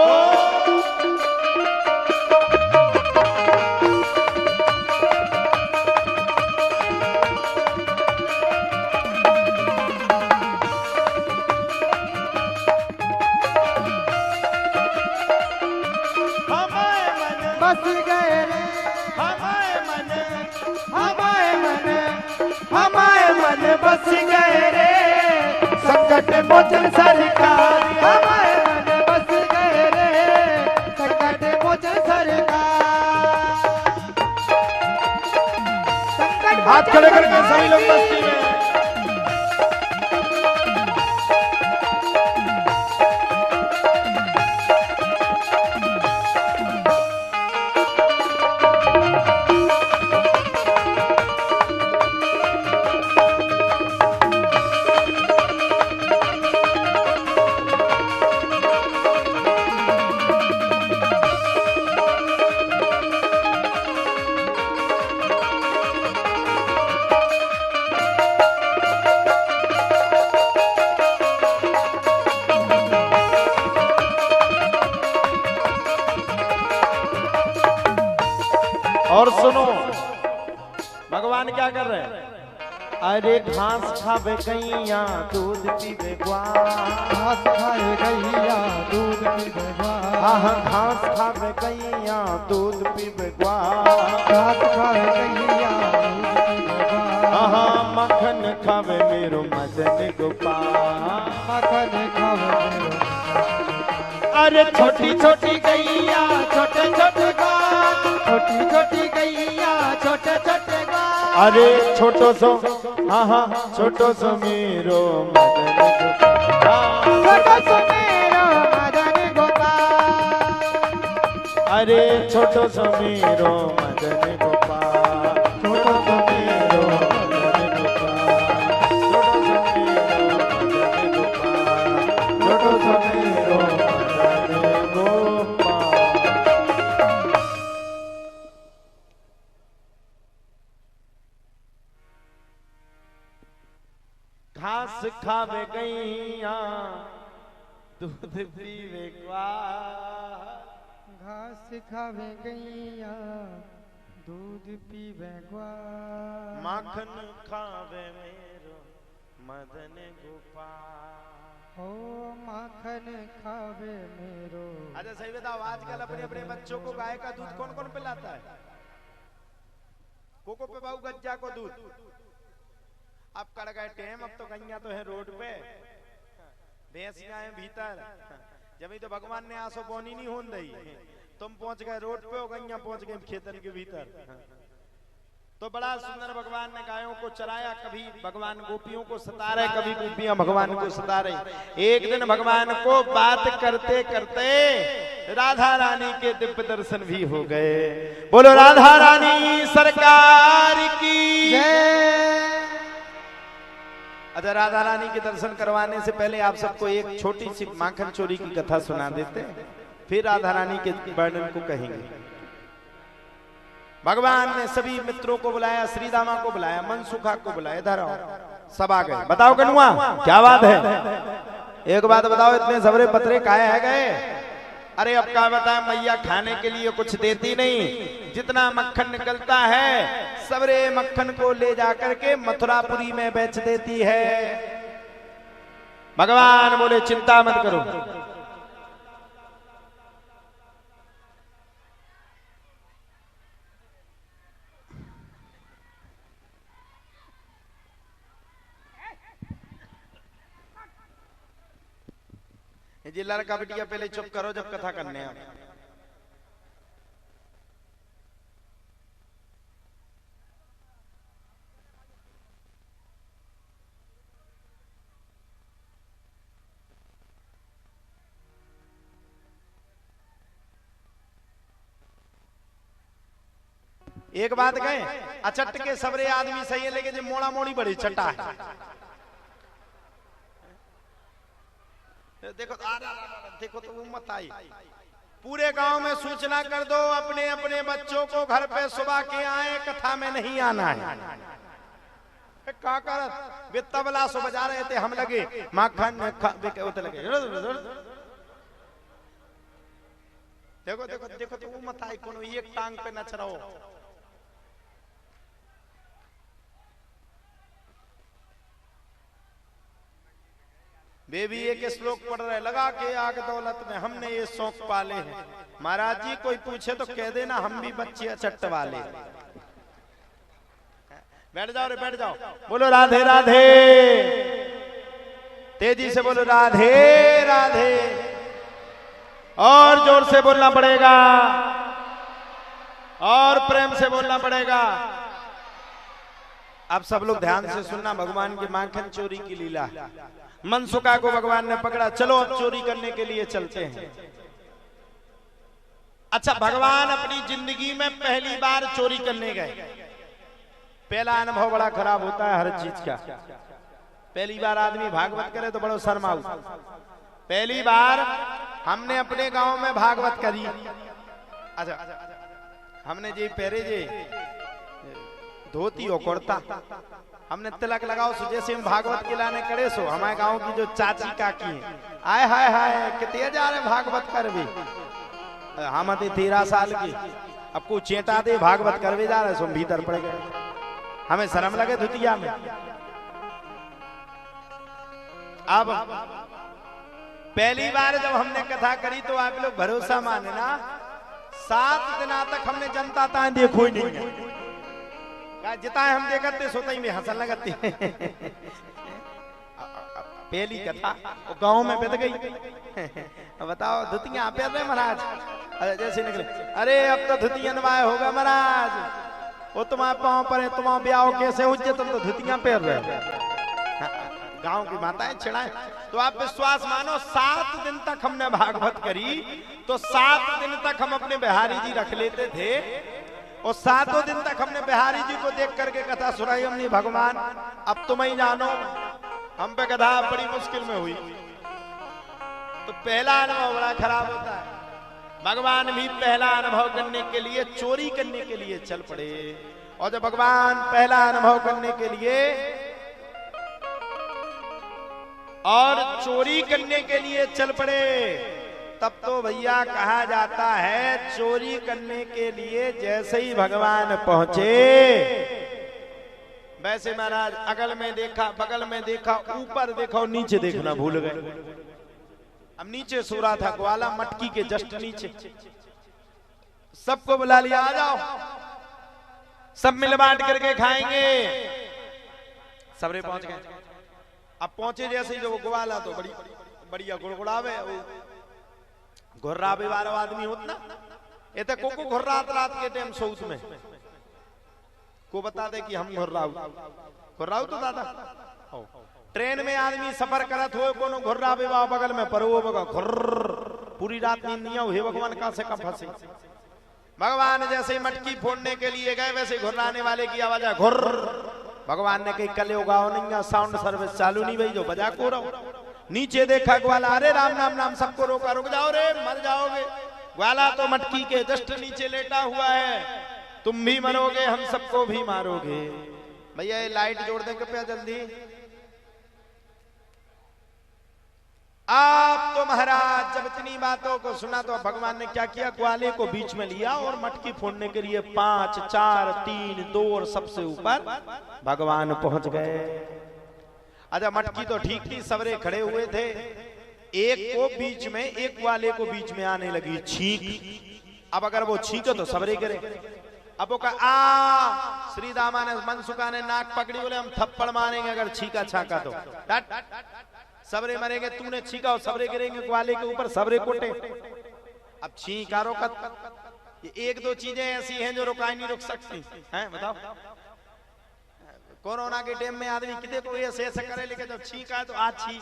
बस गए रे हमारे मन, हमारे मन, हमारे मन बस गए रे संकट मोचन सरकार। हमारे मन बस गए रे संकट मोचन सरकार। संकट हाथ खड़े करके सभी लोग मस्ती में। और सुनो भगवान क्या कर रहे हैं। अरे घास खावे गैया दूध पीवे ग्वाल, घास खाए गैया दूध पीवे ग्वाल। हाँ घास खावे गैया दूध पीवे ग्वाल। घास खाए गैया दूध पीवे ग्वाल। हाँ मक्खन खावे मेरो मदन गोपाल, मक्खन खावे मेरो। अरे छोटी छोटी गैया छोटे छोटे ग्वाल, छोटी छोटी गैया छोटे छोटे ग्वाल। अरे छोटो सो हाँ छोटो सो मेरो मदन गोपाल। छोटो सो मेरो मदन गोपाल। अरे छोटो सो मेरो मदन गोपाल, छोटो सो मेरो मदन गोपाल, छोटो सो मेरो मदन घास खावे गैया दूध पीवे ग्वार। घास खावे गैया दूध पीवे ग्वार। माखन खावे मेरो मदन गोपाल। ओ माखन खावे मेरो। अच्छा सही बताओ, आजकल अपने अपने बच्चों को गाय का दूध कौन कौन पिलाता है? कोको पे बाबू गज्जा को दूध। अब कड़ गए टेम, अब तो गैया तो है रोड पे, भैंसियां हैं भीतर। जब तो भगवान ने आंसू बोनी नहीं होन दई, तुम पहुंच गए रोड पे और गैया पहुंच गए खेतन के भीतर। तो बड़ा सुंदर भगवान ने गायों को चराया। कभी भगवान गोपियों को सता रहे, कभी गोपियां भगवान को सता रही। एक दिन भगवान को बात करते करते राधा रानी के दिव्य दर्शन भी हो गए। बोलो राधा रानी सरकार की जय। अच्छा, राधा रानी के दर्शन करवाने से पहले आप सबको एक छोटी सी माखन चोरी की कथा सुना देते, फिर राधा रानी के वर्णन को कहेंगे। भगवान ने सभी मित्रों को बुलाया, श्री दामा को बुलाया, मनसुखा को बुलाया, इधर आओ। सब आ गए। बताओ कनुआ क्या बात है? एक बात बताओ, इतने सबरे पतरे काहे है गए? अरे अब क्या बताएं, मैया खाने के लिए कुछ देती नहीं। जितना मक्खन निकलता है सबरे मक्खन को ले जाकर के मथुरापुरी में बेच देती है। भगवान बोले चिंता मत करो, जी लड़का बिटिया पहले चुप करो, जब कथा करने आप। एक बात कहें, अचट के सबरे आदमी सही है, लेकिन जो मोड़ा मोड़ी बड़ी चट्टा है। देखो देखो तो वो मत आई। पूरे गांव में सूचना कर दो, अपने अपने बच्चों को घर पे सुबह के आए, कथा में नहीं आना है। क्या करत वे तबला सो बजा रहे थे, हम लगे माखन होते लगे। देखो देखो देखो तो वो मत आई, कोनो एक टांग पे न चढ़ाओ। वे भी एक श्लोक पढ़ रहे, लगा के आग दौलत में हमने ये शौक पाले हैं। महाराज जी कोई पूछे तो कह देना हम भी बच्चे अचट वाले। बैठ जाओ रे बैठ जाओ। बोलो राधे राधे, तेजी से बोलो राधे राधे, और जोर से बोलना पड़ेगा, और प्रेम से बोलना पड़ेगा। अब सब लोग ध्यान से सुनना, भगवान की माखन चोरी की लीला। मनसुखा को भगवान ने पकड़ा, चलो अब चोरी करने के लिए चलते हैं। अच्छा, भगवान अपनी जिंदगी में पहली बार चोरी करने गए। पहला अनुभव बड़ा खराब होता है हर चीज का। पहली बार आदमी भागवत करे तो बड़ा शर्माऊ। पहली बार हमने अपने गांव में भागवत करी। अच्छा, हमने जी पहरे जे धोती और कुर्ता, हमने तिलक लगाओ सो जैसे हम भागवत के लाने करे सो। हमारे गांव की जो चाची काकी है, आए हाय हाय कितने जा रहे भागवत कर भी। हम 13 साल की, अब को चेटा दे भागवत करवे जा रहे सो, भीतर पड़ गए। हमें शर्म लगे धुतिया में। अब पहली बार जब हमने कथा करी तो आप लोग भरोसा माने ना, 7 दिना तक हमने जनता ताए देखो ही नहीं। जिता हम देखते सोता ही में हंसन लगती। पहली कथा वो गांव में बित गई। बताओ धुतियां पहन रहे महाराज। अरे जैसे निकले, अरे अब तो धुतियां नवाए होगा महाराज, वो तुम्हारे पाँव पर है, तुम्हारा ब्याह कैसे हो, तुम तो धुतियां पहन रहे। गांव की माताएं छिड़ाएं। तो आप विश्वास मानो, 7 दिन तक हमने भागवत करी, तो 7 दिन तक हम अपने बिहारी जी रख लेते थे, और 7 दिन तक हमने बिहारी जी को देख करके कथा सुनाई। हमने भगवान अब तुम ही जानो, हम पे कथा बड़ी मुश्किल में हुई। तो पहला अनुभव बड़ा खराब होता है। भगवान भी पहला अनुभव करने के लिए चोरी करने के लिए चल पड़े। और जब भगवान पहला अनुभव करने के लिए और चोरी करने के लिए चल पड़े, तब तो भैया कहा जाता है चोरी करने के लिए जैसे ही भगवान पहुंचे, वैसे महाराज अगल में देखा, बगल में देखा, ऊपर देखा और नीचे देखना भूल गए। अब नीचे सो रहा था ग्वाला, मटकी के जस्ट नीचे। सबको बुला लिया, आ जाओ, सब मिल बांट करके खाएंगे। सबरे पहुंच गए। अब पहुंचे जैसे ही जो ग्वाला तो बड़ी बढ़िया गुड़गुड़ावे, घुर्रावे वाला आदमी होत ना, ये तो को घुर्रात रात के टाइम सोच में को बता दे कि हम घुर्राऊ तो दादा। ट्रेन में आदमी सफर करत हो, कोनो घुर्रावे बा बगल में पर वो बगा घुर्र, पूरी रात नींद नहीं हो, हे भगवान कहां से कब फंसे। भगवान जैसे ही मटकी फोड़ने के लिए गए, वैसे घुर्राने वाले की आवाज है घुर्र। भगवान ने कही कल उगाओ नहीं, साउंड सर्विस चालू नहीं भाई, जो बजा को रहो। नीचे देखा ग्वाला, अरे राम नाम नाम, सबको रोका, रुक जाओ रे मर जाओगे। ग्वाला तो मटकी के जस्ट नीचे लेटा हुआ है, तुम भी मरोगे, हम सबको भी मारोगे। भैया ये लाइट जोड़ दे कृपया जल्दी। आप तो महाराज जब इतनी बातों को सुना तो भगवान ने क्या किया, ग्वाले को बीच में लिया और मटकी फोड़ने के लिए 5 4 3 2 और सबसे ऊपर भगवान पहुंच गए। अच्छा मटकी तो ठीक थी, सबरे खड़े हुए थे, एक को बीच में, एक ग्वाले को बीच में आने लगी छींक। अब अगर वो छींके तो सबरे गिरे। अब वो कहा आ, श्री दामा ने मनसुखा ने नाक पकड़ी, बोले हम थप्पड़ मारेंगे अगर छीका छाका तो, सबरे मरेंगे। तूने छीका और सबरे गिरेंगे ग्वाले के ऊपर, सबरे कोटे। अब छीका रोकत, ये 1 2 चीजें ऐसी हैं जो रुकाई नहीं रुक सकती हैं, बताओ। कोरोना के टाइम में आदमी कितने को ऐसे ऐसे करे, लेकिन जब छीका तो आज छीक,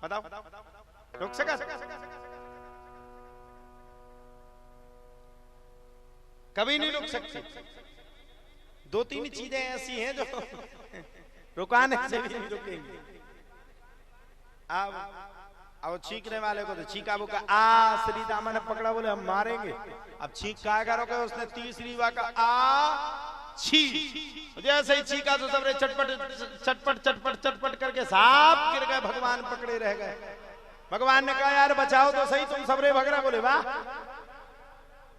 बताओ रुक सका? कभी नहीं रुक सकती। 2 3 चीजें ऐसी हैं जो रुकाने से भी नहीं रुकेंगी। अब छींकने वाले को तो छीका वो का आ, श्री दामा ने पकड़ा, बोले हम मारेंगे। अब छींक का करोगे, उसने तीसरी बार का आ छी, जैसे ही छीका तो सबरे चटपट चटपट चटपट चटपट करके साफ गिर गए, भगवान पकड़े रह गए। भगवान ने कहा यार बचाओ तो सही, तुम सबरे भग रहे। बोले वाह,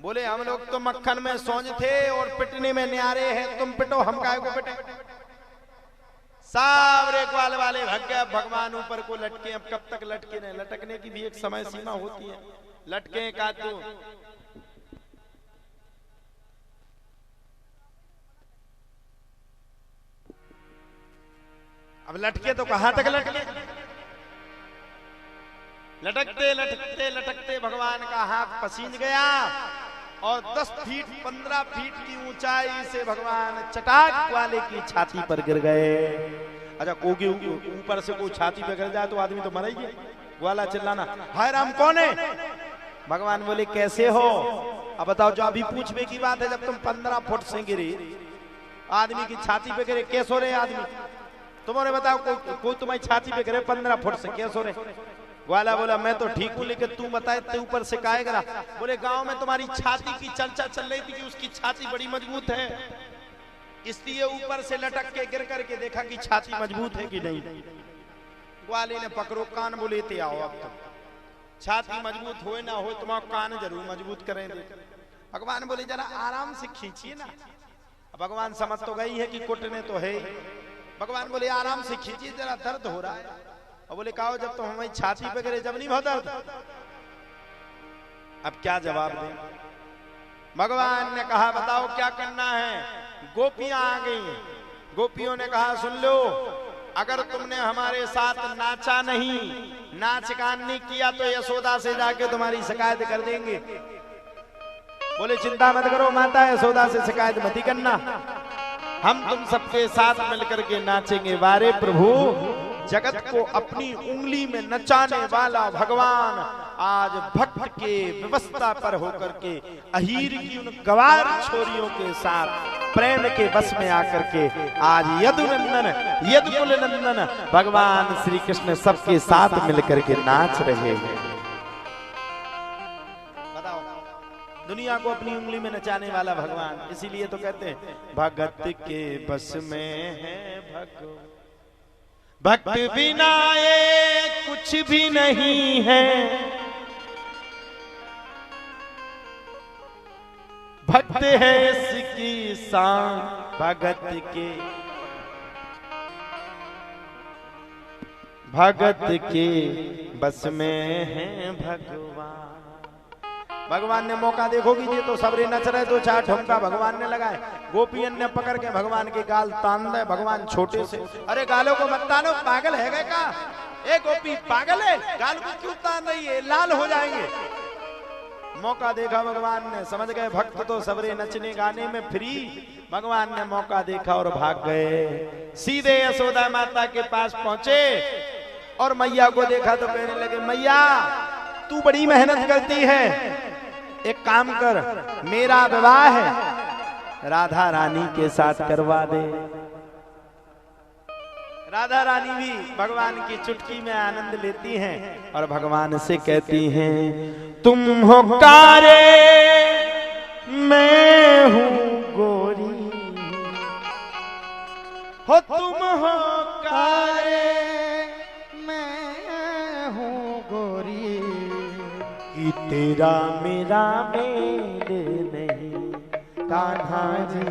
बोले हम लोग तो मक्खन में सोंज थे और पिटने में न्यारे हैं, तुम पिटो, हम काहे को पिटे। सावरे ग्वाल वाले भग गए। भगवान ऊपर को लटके, अब कब तक लटके रहे, लटकने की भी एक समय सीमा होती है। लटके का तो अब लटके तो कहां तक लटके, लटकते लटकते लटकते भगवान का हाथ पसीज गया और 10 फीट 15 फीट की ऊंचाई से भगवान चटाक वाले की छाती पर गिर गए। अच्छा कोगी ऊपर से कोई छाती पे गिर जाए तो आदमी तो मर ही गया। ग्वाला चिल्लाना, हाय राम कौन है? भगवान बोले कैसे हो? अब बताओ, जो अभी पूछने की बात है, जब तुम 15 फुट से गिरे, आदमी की छाती पे गिरे, कैसो रहे आदमी? तुम्हारे बताओ, कोई तुम्हारी छाती पे गिरे 15 फुट से, कैसो रहे? ग्वाला बोला मैं तो ठीक हूँ, लेकिन तू बताए ते ऊपर से काहे गिरा? बोले गांव में तुम्हारी छाती की चर्चा चल रही थी कि उसकी छाती बड़ी मजबूत है, इसलिए ऊपर से लटक के गिर करके देखा कि छाती मजबूत है कि नहीं। ग्वाले ने पकड़ो कान, बोले ते आओ, अब तो छाती मजबूत हो ना हो, तुम्हारा कान जरूर मजबूत करें। भगवान बोले जरा आराम से खींचिए ना। भगवान समझ तो गई है कि कुटने तो है। भगवान बोले आराम से खींचिए, जरा दर्द हो रहा है। और बोले कहो जब तो हमारी छाती पे गिरे जब नहीं बहुत दर्द। अब क्या जवाब दें? भगवान ने कहा बताओ क्या करना है। गोपियां आ गई। गोपियों ने कहा सुन लो, अगर तुमने हमारे साथ नाचा नहीं, नाच गान नहीं किया तो यशोदा से जाके तुम्हारी शिकायत कर देंगे। बोले चिंता मत करो माता, यशोदा से शिकायत मत ही करना, हम तुम सबके साथ मिलकर के नाचेंगे। वारे प्रभु, जगत को अपनी उंगली में नचाने वाला भगवान आज भक्त के व्यवस्था पर होकर के अहीर की उन गवार छोरियों के साथ प्रेम के बस में आकर के आज यदुनंदन यदुकुल नंदन भगवान श्री कृष्ण सबके साथ मिलकर के नाच रहे हैं। बताओ, दुनिया को अपनी उंगली में नचाने वाला भगवान। इसीलिए तो कहते हैं भगत के बस में है भगवान, भक्त बिना ये कुछ भी नहीं है, भक्त है इसकी शान भगत के, भगत के बस में है भगवान। भगवान ने मौका देखोगी जी तो सबरे नच रहे, दो चार ठुमका भगवान ने लगाए, गोपियन ने पकड़ के भगवान के गाल तान दे। भगवान छोटे से, अरे गालों को मत तानो, पागल है गए का? ए गोपी पागल है, गाल को क्यों तान रही है, लाल हो जाएंगे। मौका देखा भगवान ने, समझ गए भक्त तो सबरे नचने गाने में फ्री। भगवान ने मौका देखा और भाग गए। सीधे यशोदा माता के पास पहुंचे और मैया को देखा तो कहने लगे, मैया तू बड़ी मेहनत करती है, एक काम कर, मेरा विवाह है राधा रानी के साथ करवा दे। राधा रानी भी भगवान की चुटकी में आनंद लेती हैं और भगवान से कहती हैं, तुम हो कारे मैं हूं गोरी, हो तुम हो कारे मैं हूँ गोरी, कि तेरा मेरा मेल नहीं कान्हा जी,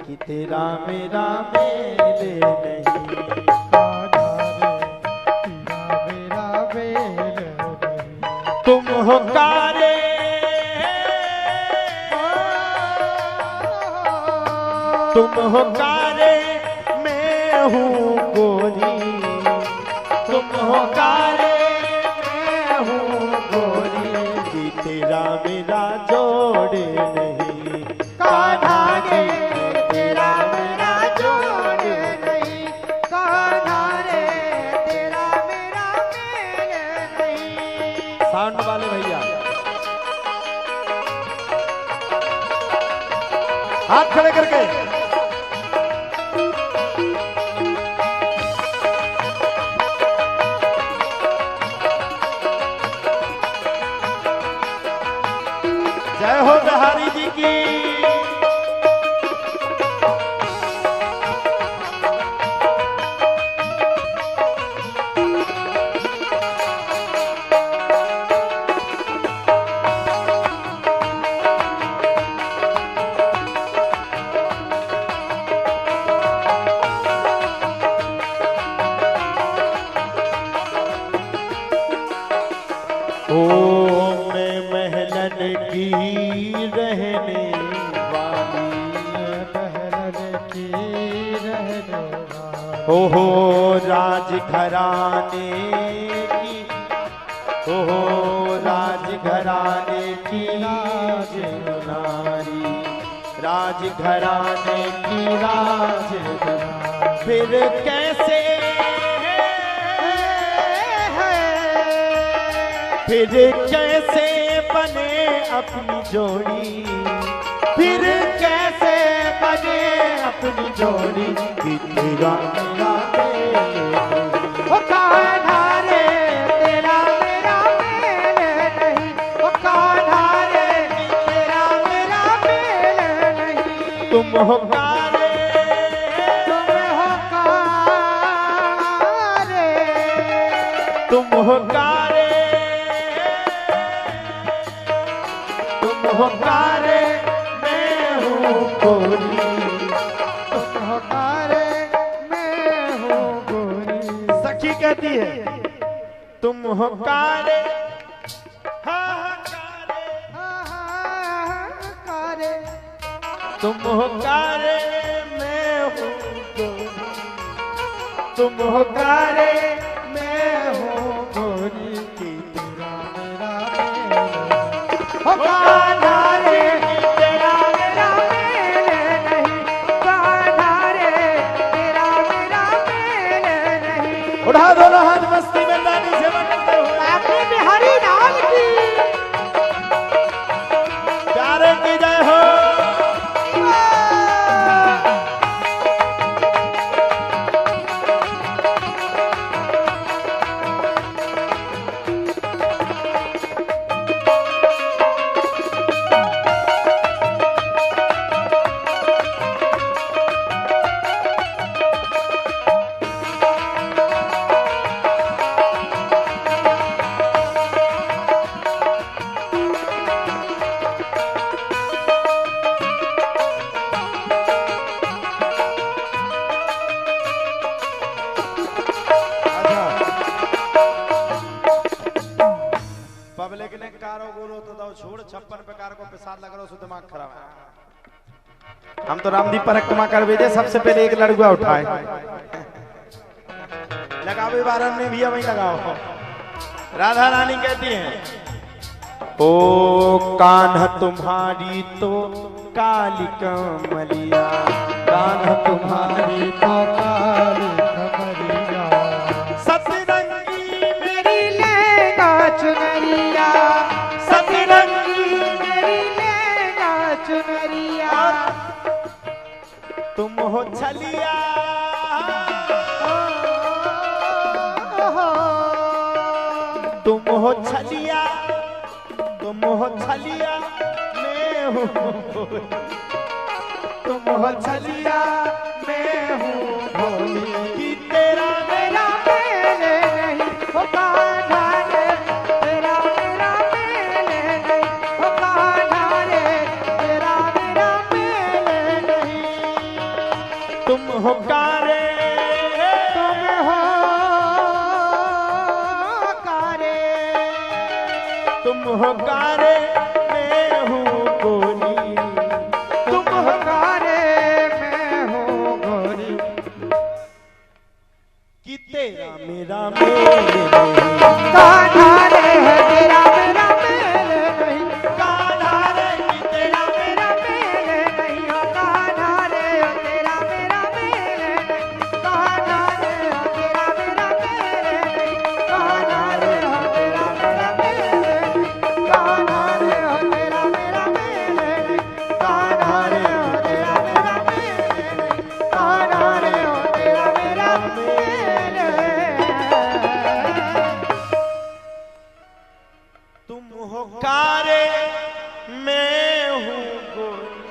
कि तेरा मेरा मेल नहीं। तुम हो कारे, तुम हो कारे मैं हूँ गोरी, तुम हो कारे मैं हूँ गोरी, कि तेरा मेरा जोड़ नहीं कान्हा रे तेरा मेरा जोड़ नहीं, कान्हा रे तेरा मेरा मेल नहीं। साउंड वाले भैया हाथ खड़े करके, जय हो बिहारी जी की। ओ मैं महलन की रहने वाली, महलन की रहने वाली, ओहो राजघराने की, ओहो राजघराने की राजकुमारी, राजघराने की राजकुमारी। फिर कैसे फिर कैसे बने अपनी जोड़ी, फिर कैसे बने अपनी जोड़ी, कि तेरा मेरा मेल ओ कान्हा रे तेरा मेरा मेल नहीं, ओ कान्हा रे तेरा मेरा मेल नहीं। तुम हो कारे, तुम हो कारे, तुम हो कारे, तुम हो कारे मैं हूँ गोरी। तुम हो कारे मैं हूँ गोरी। सखी कहती है, तुम हो कारे, हाँ कारे, कारे, तुम हो कारे मैं हूँ गोरी, तुम हो कारे मैं हूँ गोरी, कि तेरा मेरा मेल हो कान्हा रे तेरा मेरा मेल नहीं, कान्हा रे तेरा मेरा मेल नहीं। उठा दोनों हाथ मस्ती में ताली से बजाते हुए, आखिरी में हरि लाल की प्यारे की जय हो। कारो गोरो तो दो छोड़ 56 प्रकार को प्रसाद लग रहा सो दिमाग खराब है। हम तो रामदीप परिक्रमा कर भेजे सबसे पहले एक लड़ुआ उठाए लगावे बारन में भी वही लगाओ। राधा रानी कहती हैं ओ कान्हा तुम्हारी तो काली कमलिया, कान्हा तुम्हारी तो काली कमरिया, सतरंगी मेरी लहंगा चुनरिया, सतरंगी मेरी लहंगा चुनरिया, तुम हो छलिया, तुम हो छलिया, तुम हो छलिया, मैं हूँ तुम हो छलिया, मैं हूँ भोली कि तेरा मेरा मेले नहीं हो कान्हा रे, तेरा मेरा मेले नहीं हो कान्हा रे, तेरा मेरा मेले नहीं। तुम हो कारे, तुम हो कारे, तुम हो कारे, मैं हूँ गोरी, तुम हो कारे, मैं हूँ गोरी, कि तेरा मेरा मेले नहीं, कान्हा रे है तेरा मेरा मेले नहीं, कान्हा रे कि तेरा मेरा मेले नहीं हो कान्हा रे, तेरा मेरा मेले नहीं, कान्हा रे तेरा मेरा मेले नहीं, कान्हा रे तेरा मेरा मेले नहीं, कान्हा रे तेरा मेरा मेले नहीं, कान्हा रे तेरा मेरा मेले नहीं, कान्हा रे तेरा मेरा मेले। तुम हो कारे, मैं हूँ गोरी,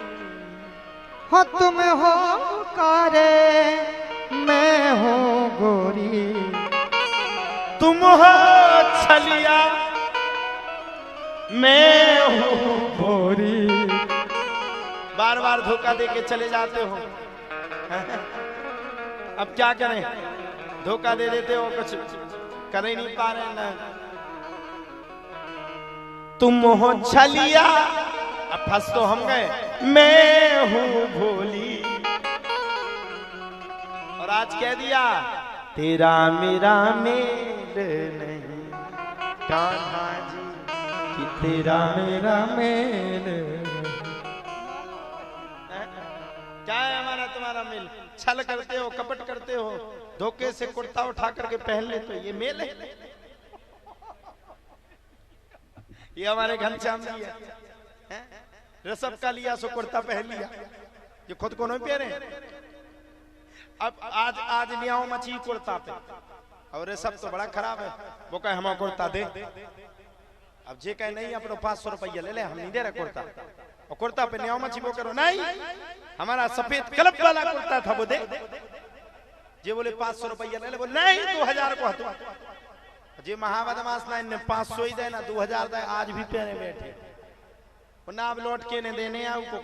हो तुम हो कारे, मैं हूँ गोरी, तुम हो छलिया, मैं हूँ गोरी। बार बार धोखा दे के चले जाते हो। अब क्या करें, धोखा दे देते हो, कुछ कर ही नहीं पा रहे ना। तुम हो छलिया, अब फंस तो हम गए, मैं हूँ भोली, और आज कह दिया तेरा मेरा मेल नहीं कान्हा जी, कि तेरा मेरा मेल क्या है हमारा तुम्हारा मेल? छल करते हो, कपट करते हो, धोखे से कुर्ता उठा करके पहन ले तो ये मेल है? ये हमारे घनश्याम जी है, ऋषभ का लिया सो कुर्ता पहन लिया, ये खुद को नहीं पहने। अब आज आज लियाओ मछी कुर्ता पे, और ऋषभ तो बड़ा खराब है, वो कहे हमारा कुर्ता दे। अब जे कहे नहीं अपने 500 रुपया ले ले, हम नहीं दे रहे कुर्ता, और कुर्ता पे लियाओ मछी, वो करो नहीं हमारा सफेद कलप वाला कुर्ता था वो दे। जे बोले 500 रुपया ले ले, बोले नहीं 2000 को हतो। जे महाबदमाश ना इन्हें 500 ही देना, 2000 दे, आज भी पहने बैठे ना, अब लौट के ने देने आओ को।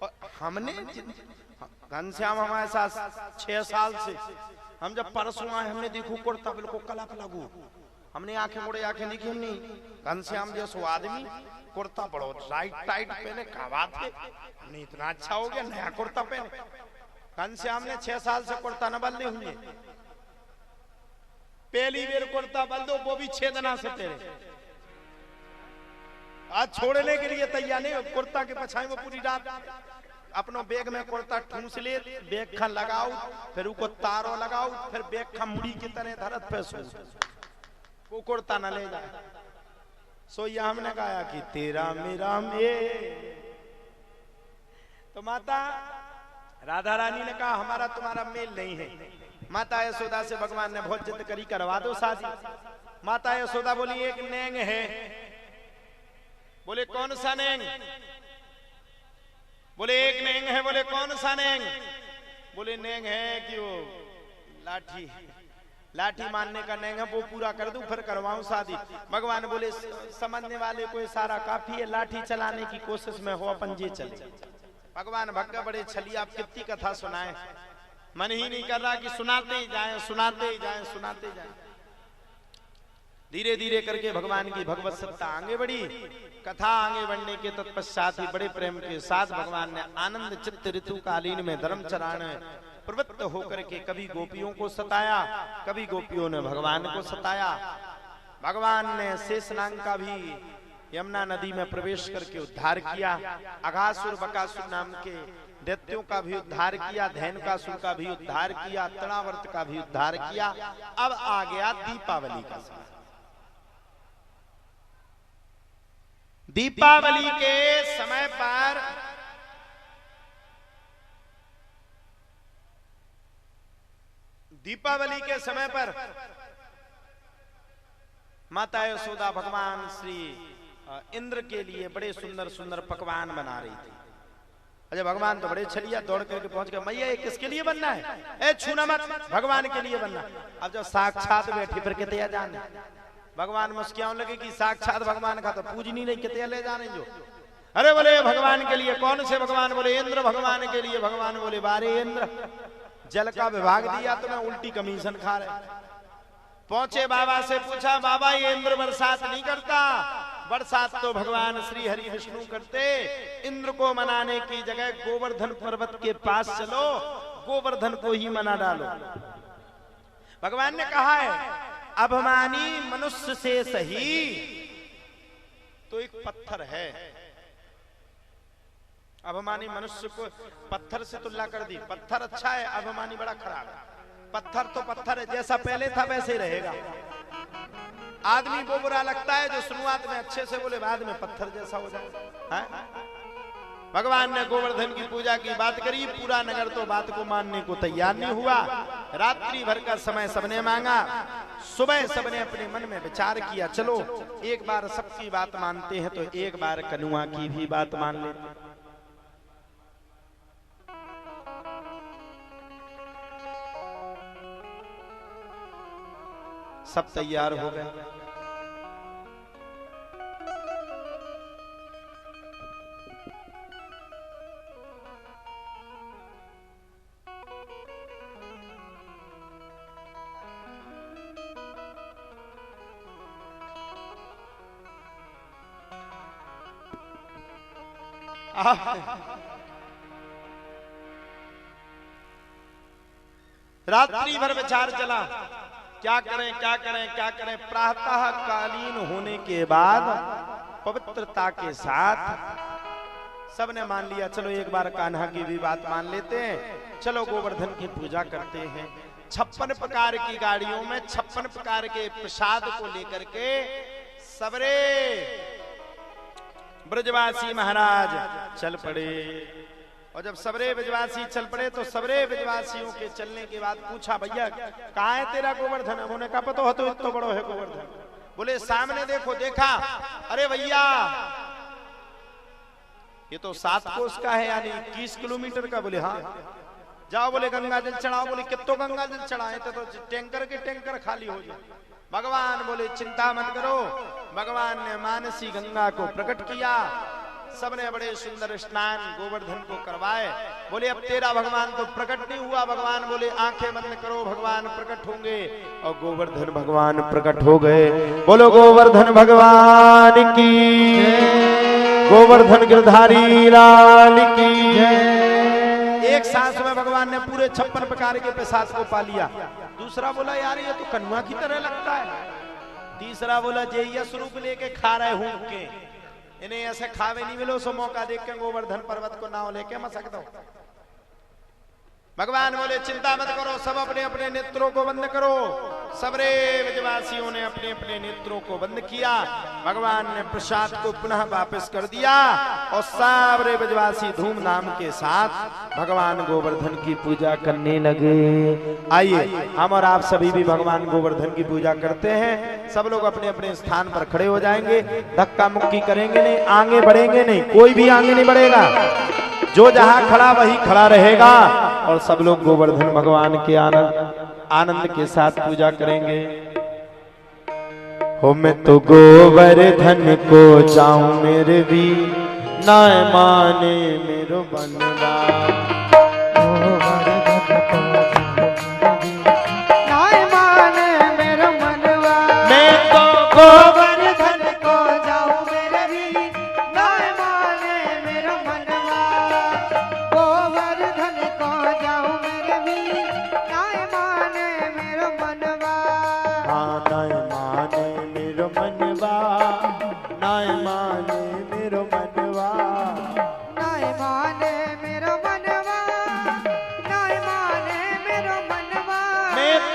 और हमने घनश्याम हमारे साथ 6 साल से, हम जब परसों आए हमने देखो कुर्ता बिल्कुल कलप लगू, हमने आंखें मुड़े आंखें देखी नहीं। घनश्याम जैसो आदमी कुर्ता बड़ो टाइट टाइट पहने, क्या बात है, हमने इतना अच्छा हो गया नया कुर्ता पहने। घनश्याम ने 6 साल से कुर्ता न बदले हुए, पहली बेर कुर्ता बदल दो वो भी 6 दिना से तेरे, आज छोड़ने के लिए तैयार नहीं। कुर्ता के पछाई में पूरी रात अपनो बैग में कुर्ता ठूस ले, बैग खा लगाओ, फिर उसको तारो लगाओ, फिर बैग खा मुड़ी की तरह धरत पे सो, वो कुर्ता न ले जाए। सो ये हमने कहा कि तेरा मेरा मेल। तो माता राधा रानी ने कहा हमारा तुम्हारा मेल नहीं है। माता यशोदा से भगवान ने बहुत जिद करी, करवा दो शादी। माता यशोदा बोली एक नेंग है। बोले कौन सा नेंग? बोले एक नेंग है। बोले कौन सा नेंग? बोले नेंग है कि वो लाठी, लाठी मारने का नेंग है, वो पूरा कर दूं फिर करवाऊं शादी। भगवान बोले समझने वाले को इशारा काफी है, लाठी चलाने की कोशिश में हो अपन जे चले। भगवान भक्का बड़े छलिया, आप कितनी कथा सुनाए, मन ही नहीं कर रहा कि सुनाते ही जाएं, सुनाते ही जाएं, सुनाते जाएं। धीरे धीरे करके भगवान की भगवत सत्ता आगे बढ़ी। कथा आगे बढ़ने के तत्पश्चात ही बड़े प्रेम के साथ भगवान ने आनंद चित्त ऋतुकालीन में धर्मचरण प्रवृत्त होकर के कभी गोपियों को सताया, कभी गोपियों ने भगवान को सताया। भगवान ने शेषनाग का भी यमुना नदी में प्रवेश करके उद्धार किया, अघासुर बकासुर नाम के दैत्यों का भी उद्धार किया, धैनुकासुर का भी उद्धार किया, तृणावर्त का भी उद्धार किया। अब आ गया दीपावली का समय। दीपावली के समय पर माता यशोदा भगवान श्री इंद्र के लिए बड़े सुंदर सुंदर पकवान बना रही थी। अजय भगवान तो बड़े छलिया दौड़ करके पहुंच गए, मैया ये किसके लिए बनना है? ए छूना मत, भगवान के लिए बनना। अब जब साक्षात बैठी फिर कितया जाने, भगवान मुस्कियां लगे कि साक्षात भगवान का तो पूजनी नहीं, कितया ले जाने जो। अरे बोले भगवान के लिए, कौन से भगवान? बोले इंद्र भगवान के लिए। भगवान बोले बारे इंद्र, जल का विभाग दिया तो मैं उल्टी कमीशन खा रहे। पहुंचे बाबा से पूछा, बाबा ये इंद्र बरसात नहीं करता, बरसात तो भगवान श्री हरि विष्णु करते। इंद्र को मनाने की जगह गोवर्धन पर्वत के पास चलो, गोवर्धन को ही मना डालो। भगवान ने कहा है अभिमानी मनुष्य से सही तो एक पत्थर है। अभिमानी मनुष्य को पत्थर से तुलना कर दी। पत्थर अच्छा है, अभिमानी बड़ा खराब है। पत्थर तो पत्थर है, जैसा पहले था वैसे ही रहेगा। आदमी वो बुरा लगता है जो शुरुआत में अच्छे से बोले, बाद में पत्थर जैसा हो जाए। भगवान ने गोवर्धन की पूजा की बात करी, पूरा नगर तो बात को मानने को तैयार नहीं हुआ। रात्रि भर का समय सबने मांगा, सुबह सबने अपने मन में विचार किया, चलो एक बार सबकी बात मानते हैं तो एक बार कनुआ की भी बात मान लेते। सब तैयार हो गए। रात्रि भर विचार चला, क्या करें क्या करें क्या करें। प्रातः कालीन होने के बाद पवित्रता के साथ सबने मान लिया, चलो एक बार कान्हा की भी बात मान लेते हैं, चलो गोवर्धन की पूजा करते हैं। 56 प्रकार की गाड़ियों में 56 प्रकार के प्रसाद को लेकर के सबरे ब्रजवासी महाराज चल पड़े। और जब सबरे ब्रजवासी चल पड़े तो सबरे ब्रजवासियों के चलने के बाद पूछा, भैया कहाँ है तेरा गोवर्धन? उन्होंने कहा पता हो तो इतना बड़ो है गोवर्धन। बोले सामने देखो। देखा, अरे भैया ये तो 7 कोस का है, यानी 21 किलोमीटर का। बोले हाँ। जाओ बोले गंगा जल चढ़ाओ। बोले कितो गंगा जल चढ़ाए थे? तो टैंकर के टैंकर खाली हो जाए। भगवान बोले चिंता मत करो। भगवान ने मानसी गंगा को प्रकट किया, सबने बड़े सुंदर स्नान गोवर्धन को करवाए। बोले अब तेरा भगवान तो प्रकट नहीं हुआ। भगवान बोले आंखें बंद करो, भगवान प्रकट होंगे। और गोवर्धन भगवान प्रकट हो गए। बोलो गोवर्धन भगवान की, गोवर्धन गिरधारी लाल की। एक सांस में भगवान ने पूरे 56 प्रकार के प्रसाद को पा लिया। दूसरा बोला यार ये तो कनुआ की तरह लगता है। तीसरा बोला जय स्वरूप लेके खा रहे हूं के, इन्हें ऐसे खावे नहीं मिलो। सो मौका देख के गोवर्धन पर्वत को नाव लेके मसक दो। भगवान बोले चिंता मत करो, सब अपने अपने नेत्रों को बंद करो। सबरे ब्रजवासियों ने अपने अपने नेत्रों को बंद किया। भगवान ने प्रसाद को पुनः वापस कर दिया और सबरे ब्रजवासी धूमधाम के साथ भगवान गोवर्धन की पूजा करने लगे। आइए हम और आप सभी भी भगवान गोवर्धन की पूजा करते हैं। सब लोग अपने अपने स्थान पर खड़े हो जाएंगे, धक्का मुक्की करेंगे नहीं, आगे बढ़ेंगे नहीं, कोई भी आगे नहीं बढ़ेगा। जो जहां खड़ा वही खड़ा रहेगा और सब लोग गोवर्धन भगवान के आनंद के साथ पूजा करेंगे। हो मैं तो गोवर्धन को जाऊं मेरे भी ना माने मेरो बनवा। नाय माने मेरो मनवा। मैं तो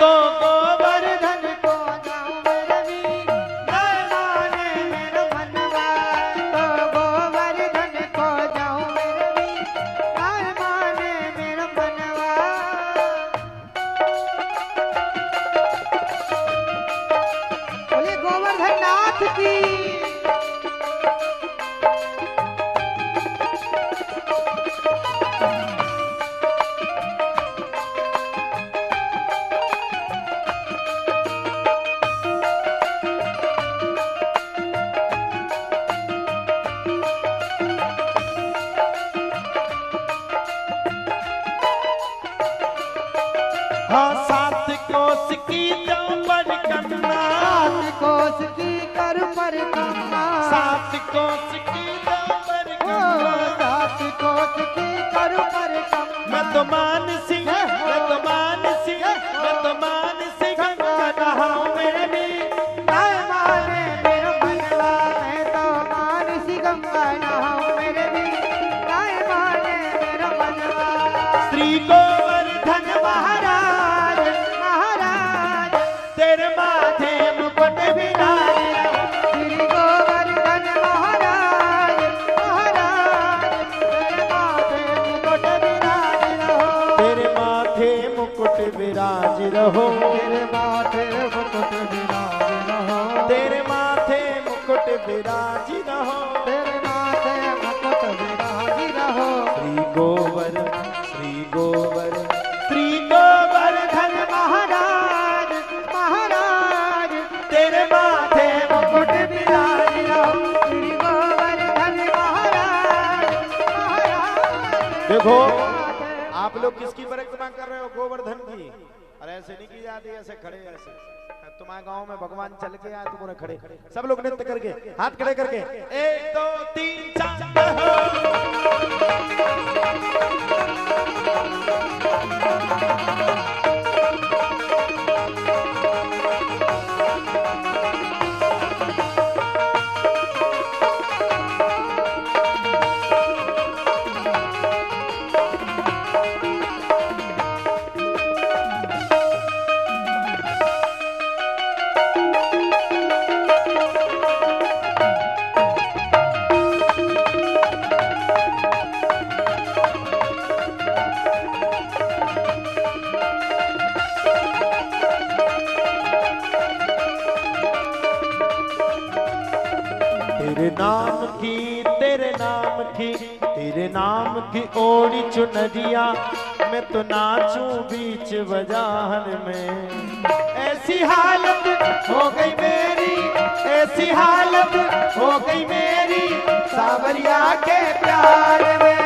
तो गोवर्धन को जाऊं मेरे वीर मैं माने मेरा मनवा तो गोवर्धन को जाऊं मेरे वीर मैं माने मेरा मनवा बोले गोवर्धन नाथ की हाँ सात कोस की जाऊं परिक्रमा सात कोस की कर परिक्रमा सात कोस की जाऊं ओ परिक्रमा सात कोस की कर परिक्रमा मैं तो मानसी मैं तो मानसी मैं तो मानसी गंगा नहाऊं मेरे वीर मैं माने मेरा मनवा मैं तो मानसी गंगा नहाऊं मेरे वीर मैं माने मेरा मनवा श्री गोवर्धन महाराज महाराज तेरे माथे मुकुट विराज श्री गोवर्धन महाराज महाराज तेरे माथे मुकुट विराज रहो तेरे माथे मुकुट विराज रहो तेरे माथे मुकुट विराज रहो श्री गोवर्धन महाराज महाराज तेरे माथे मुकुट विराज रहो श्री गोवर्धन महाराज महाराज देखो आप लोग किसकी परिक्रमा कर रहे हो? गोवर्धन की। अरे ऐसे नहीं की जाती, ऐसे खड़े ऐसे। तुम्हारे गांव में भगवान चल के आए तुम्हारे खड़े सब लोग नृत्य करके हाथ खड़े करके 1 2 3 तेरे नाम की ओढ़ी चुनरिया मैं तो नाचूं बीच बाजार में ऐसी हालत हो गई मेरी ऐसी हालत हो गई मेरी सावरिया के प्यार में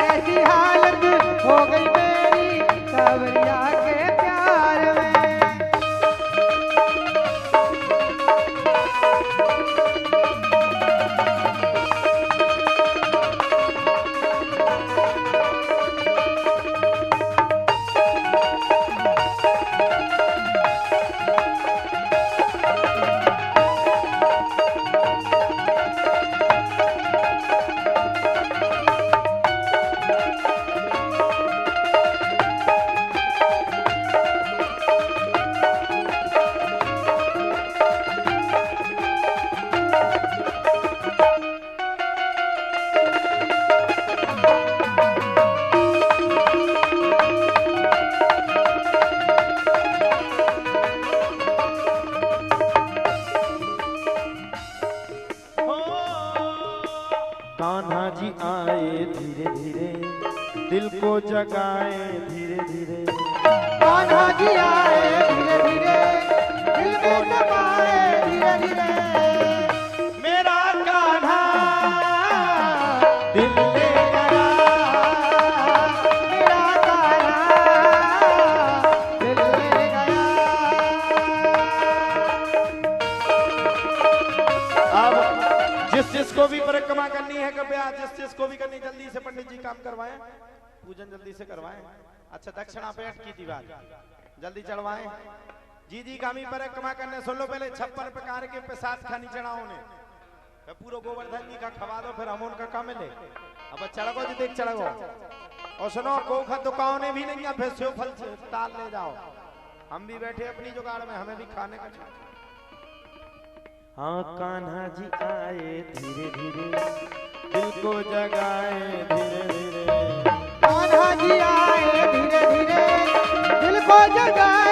ऐसी हालत हो गई मेरी सावरिया के प्यार में कान्हा जी आए धीरे धीरे दिल को जगाए धीरे धीरे कान्हा जी आए धीरे धीरे दिल में समाए धीरे धीरे मेरा कान्हा दिल ले गया मेरा कान्हा दिल ले गया अब जिसको भी परिक्रमा करनी है कृपया जिसको भी करनी जल्दी से पंडित जी काम करवाएं, पूजन जल्दी से करवाएं। अच्छा दक्षिणा पेट की दीवार जल्दी चढ़वाएं। जी गामी परिक्रमा करने सुन लो पहले 56 प्रकार के प्रसाद खानी चढ़ाओ ने पूरा गोवर्धन जी का खवा दो फिर हम उनका काम मिले। अब चढ़गो जी देख चढ़गो और सुनो को दुकान भी नहीं है फिर सेव फल ताल ले जाओ हम भी बैठे अपनी जुगाड़ में, हमें भी खाने का चाहिए। हाँ कान्हा जी आए धीरे धीरे, दिल को जगाए धीरे धीरे। कान्हा जी आए धीरे धीरे, दिल को जगाए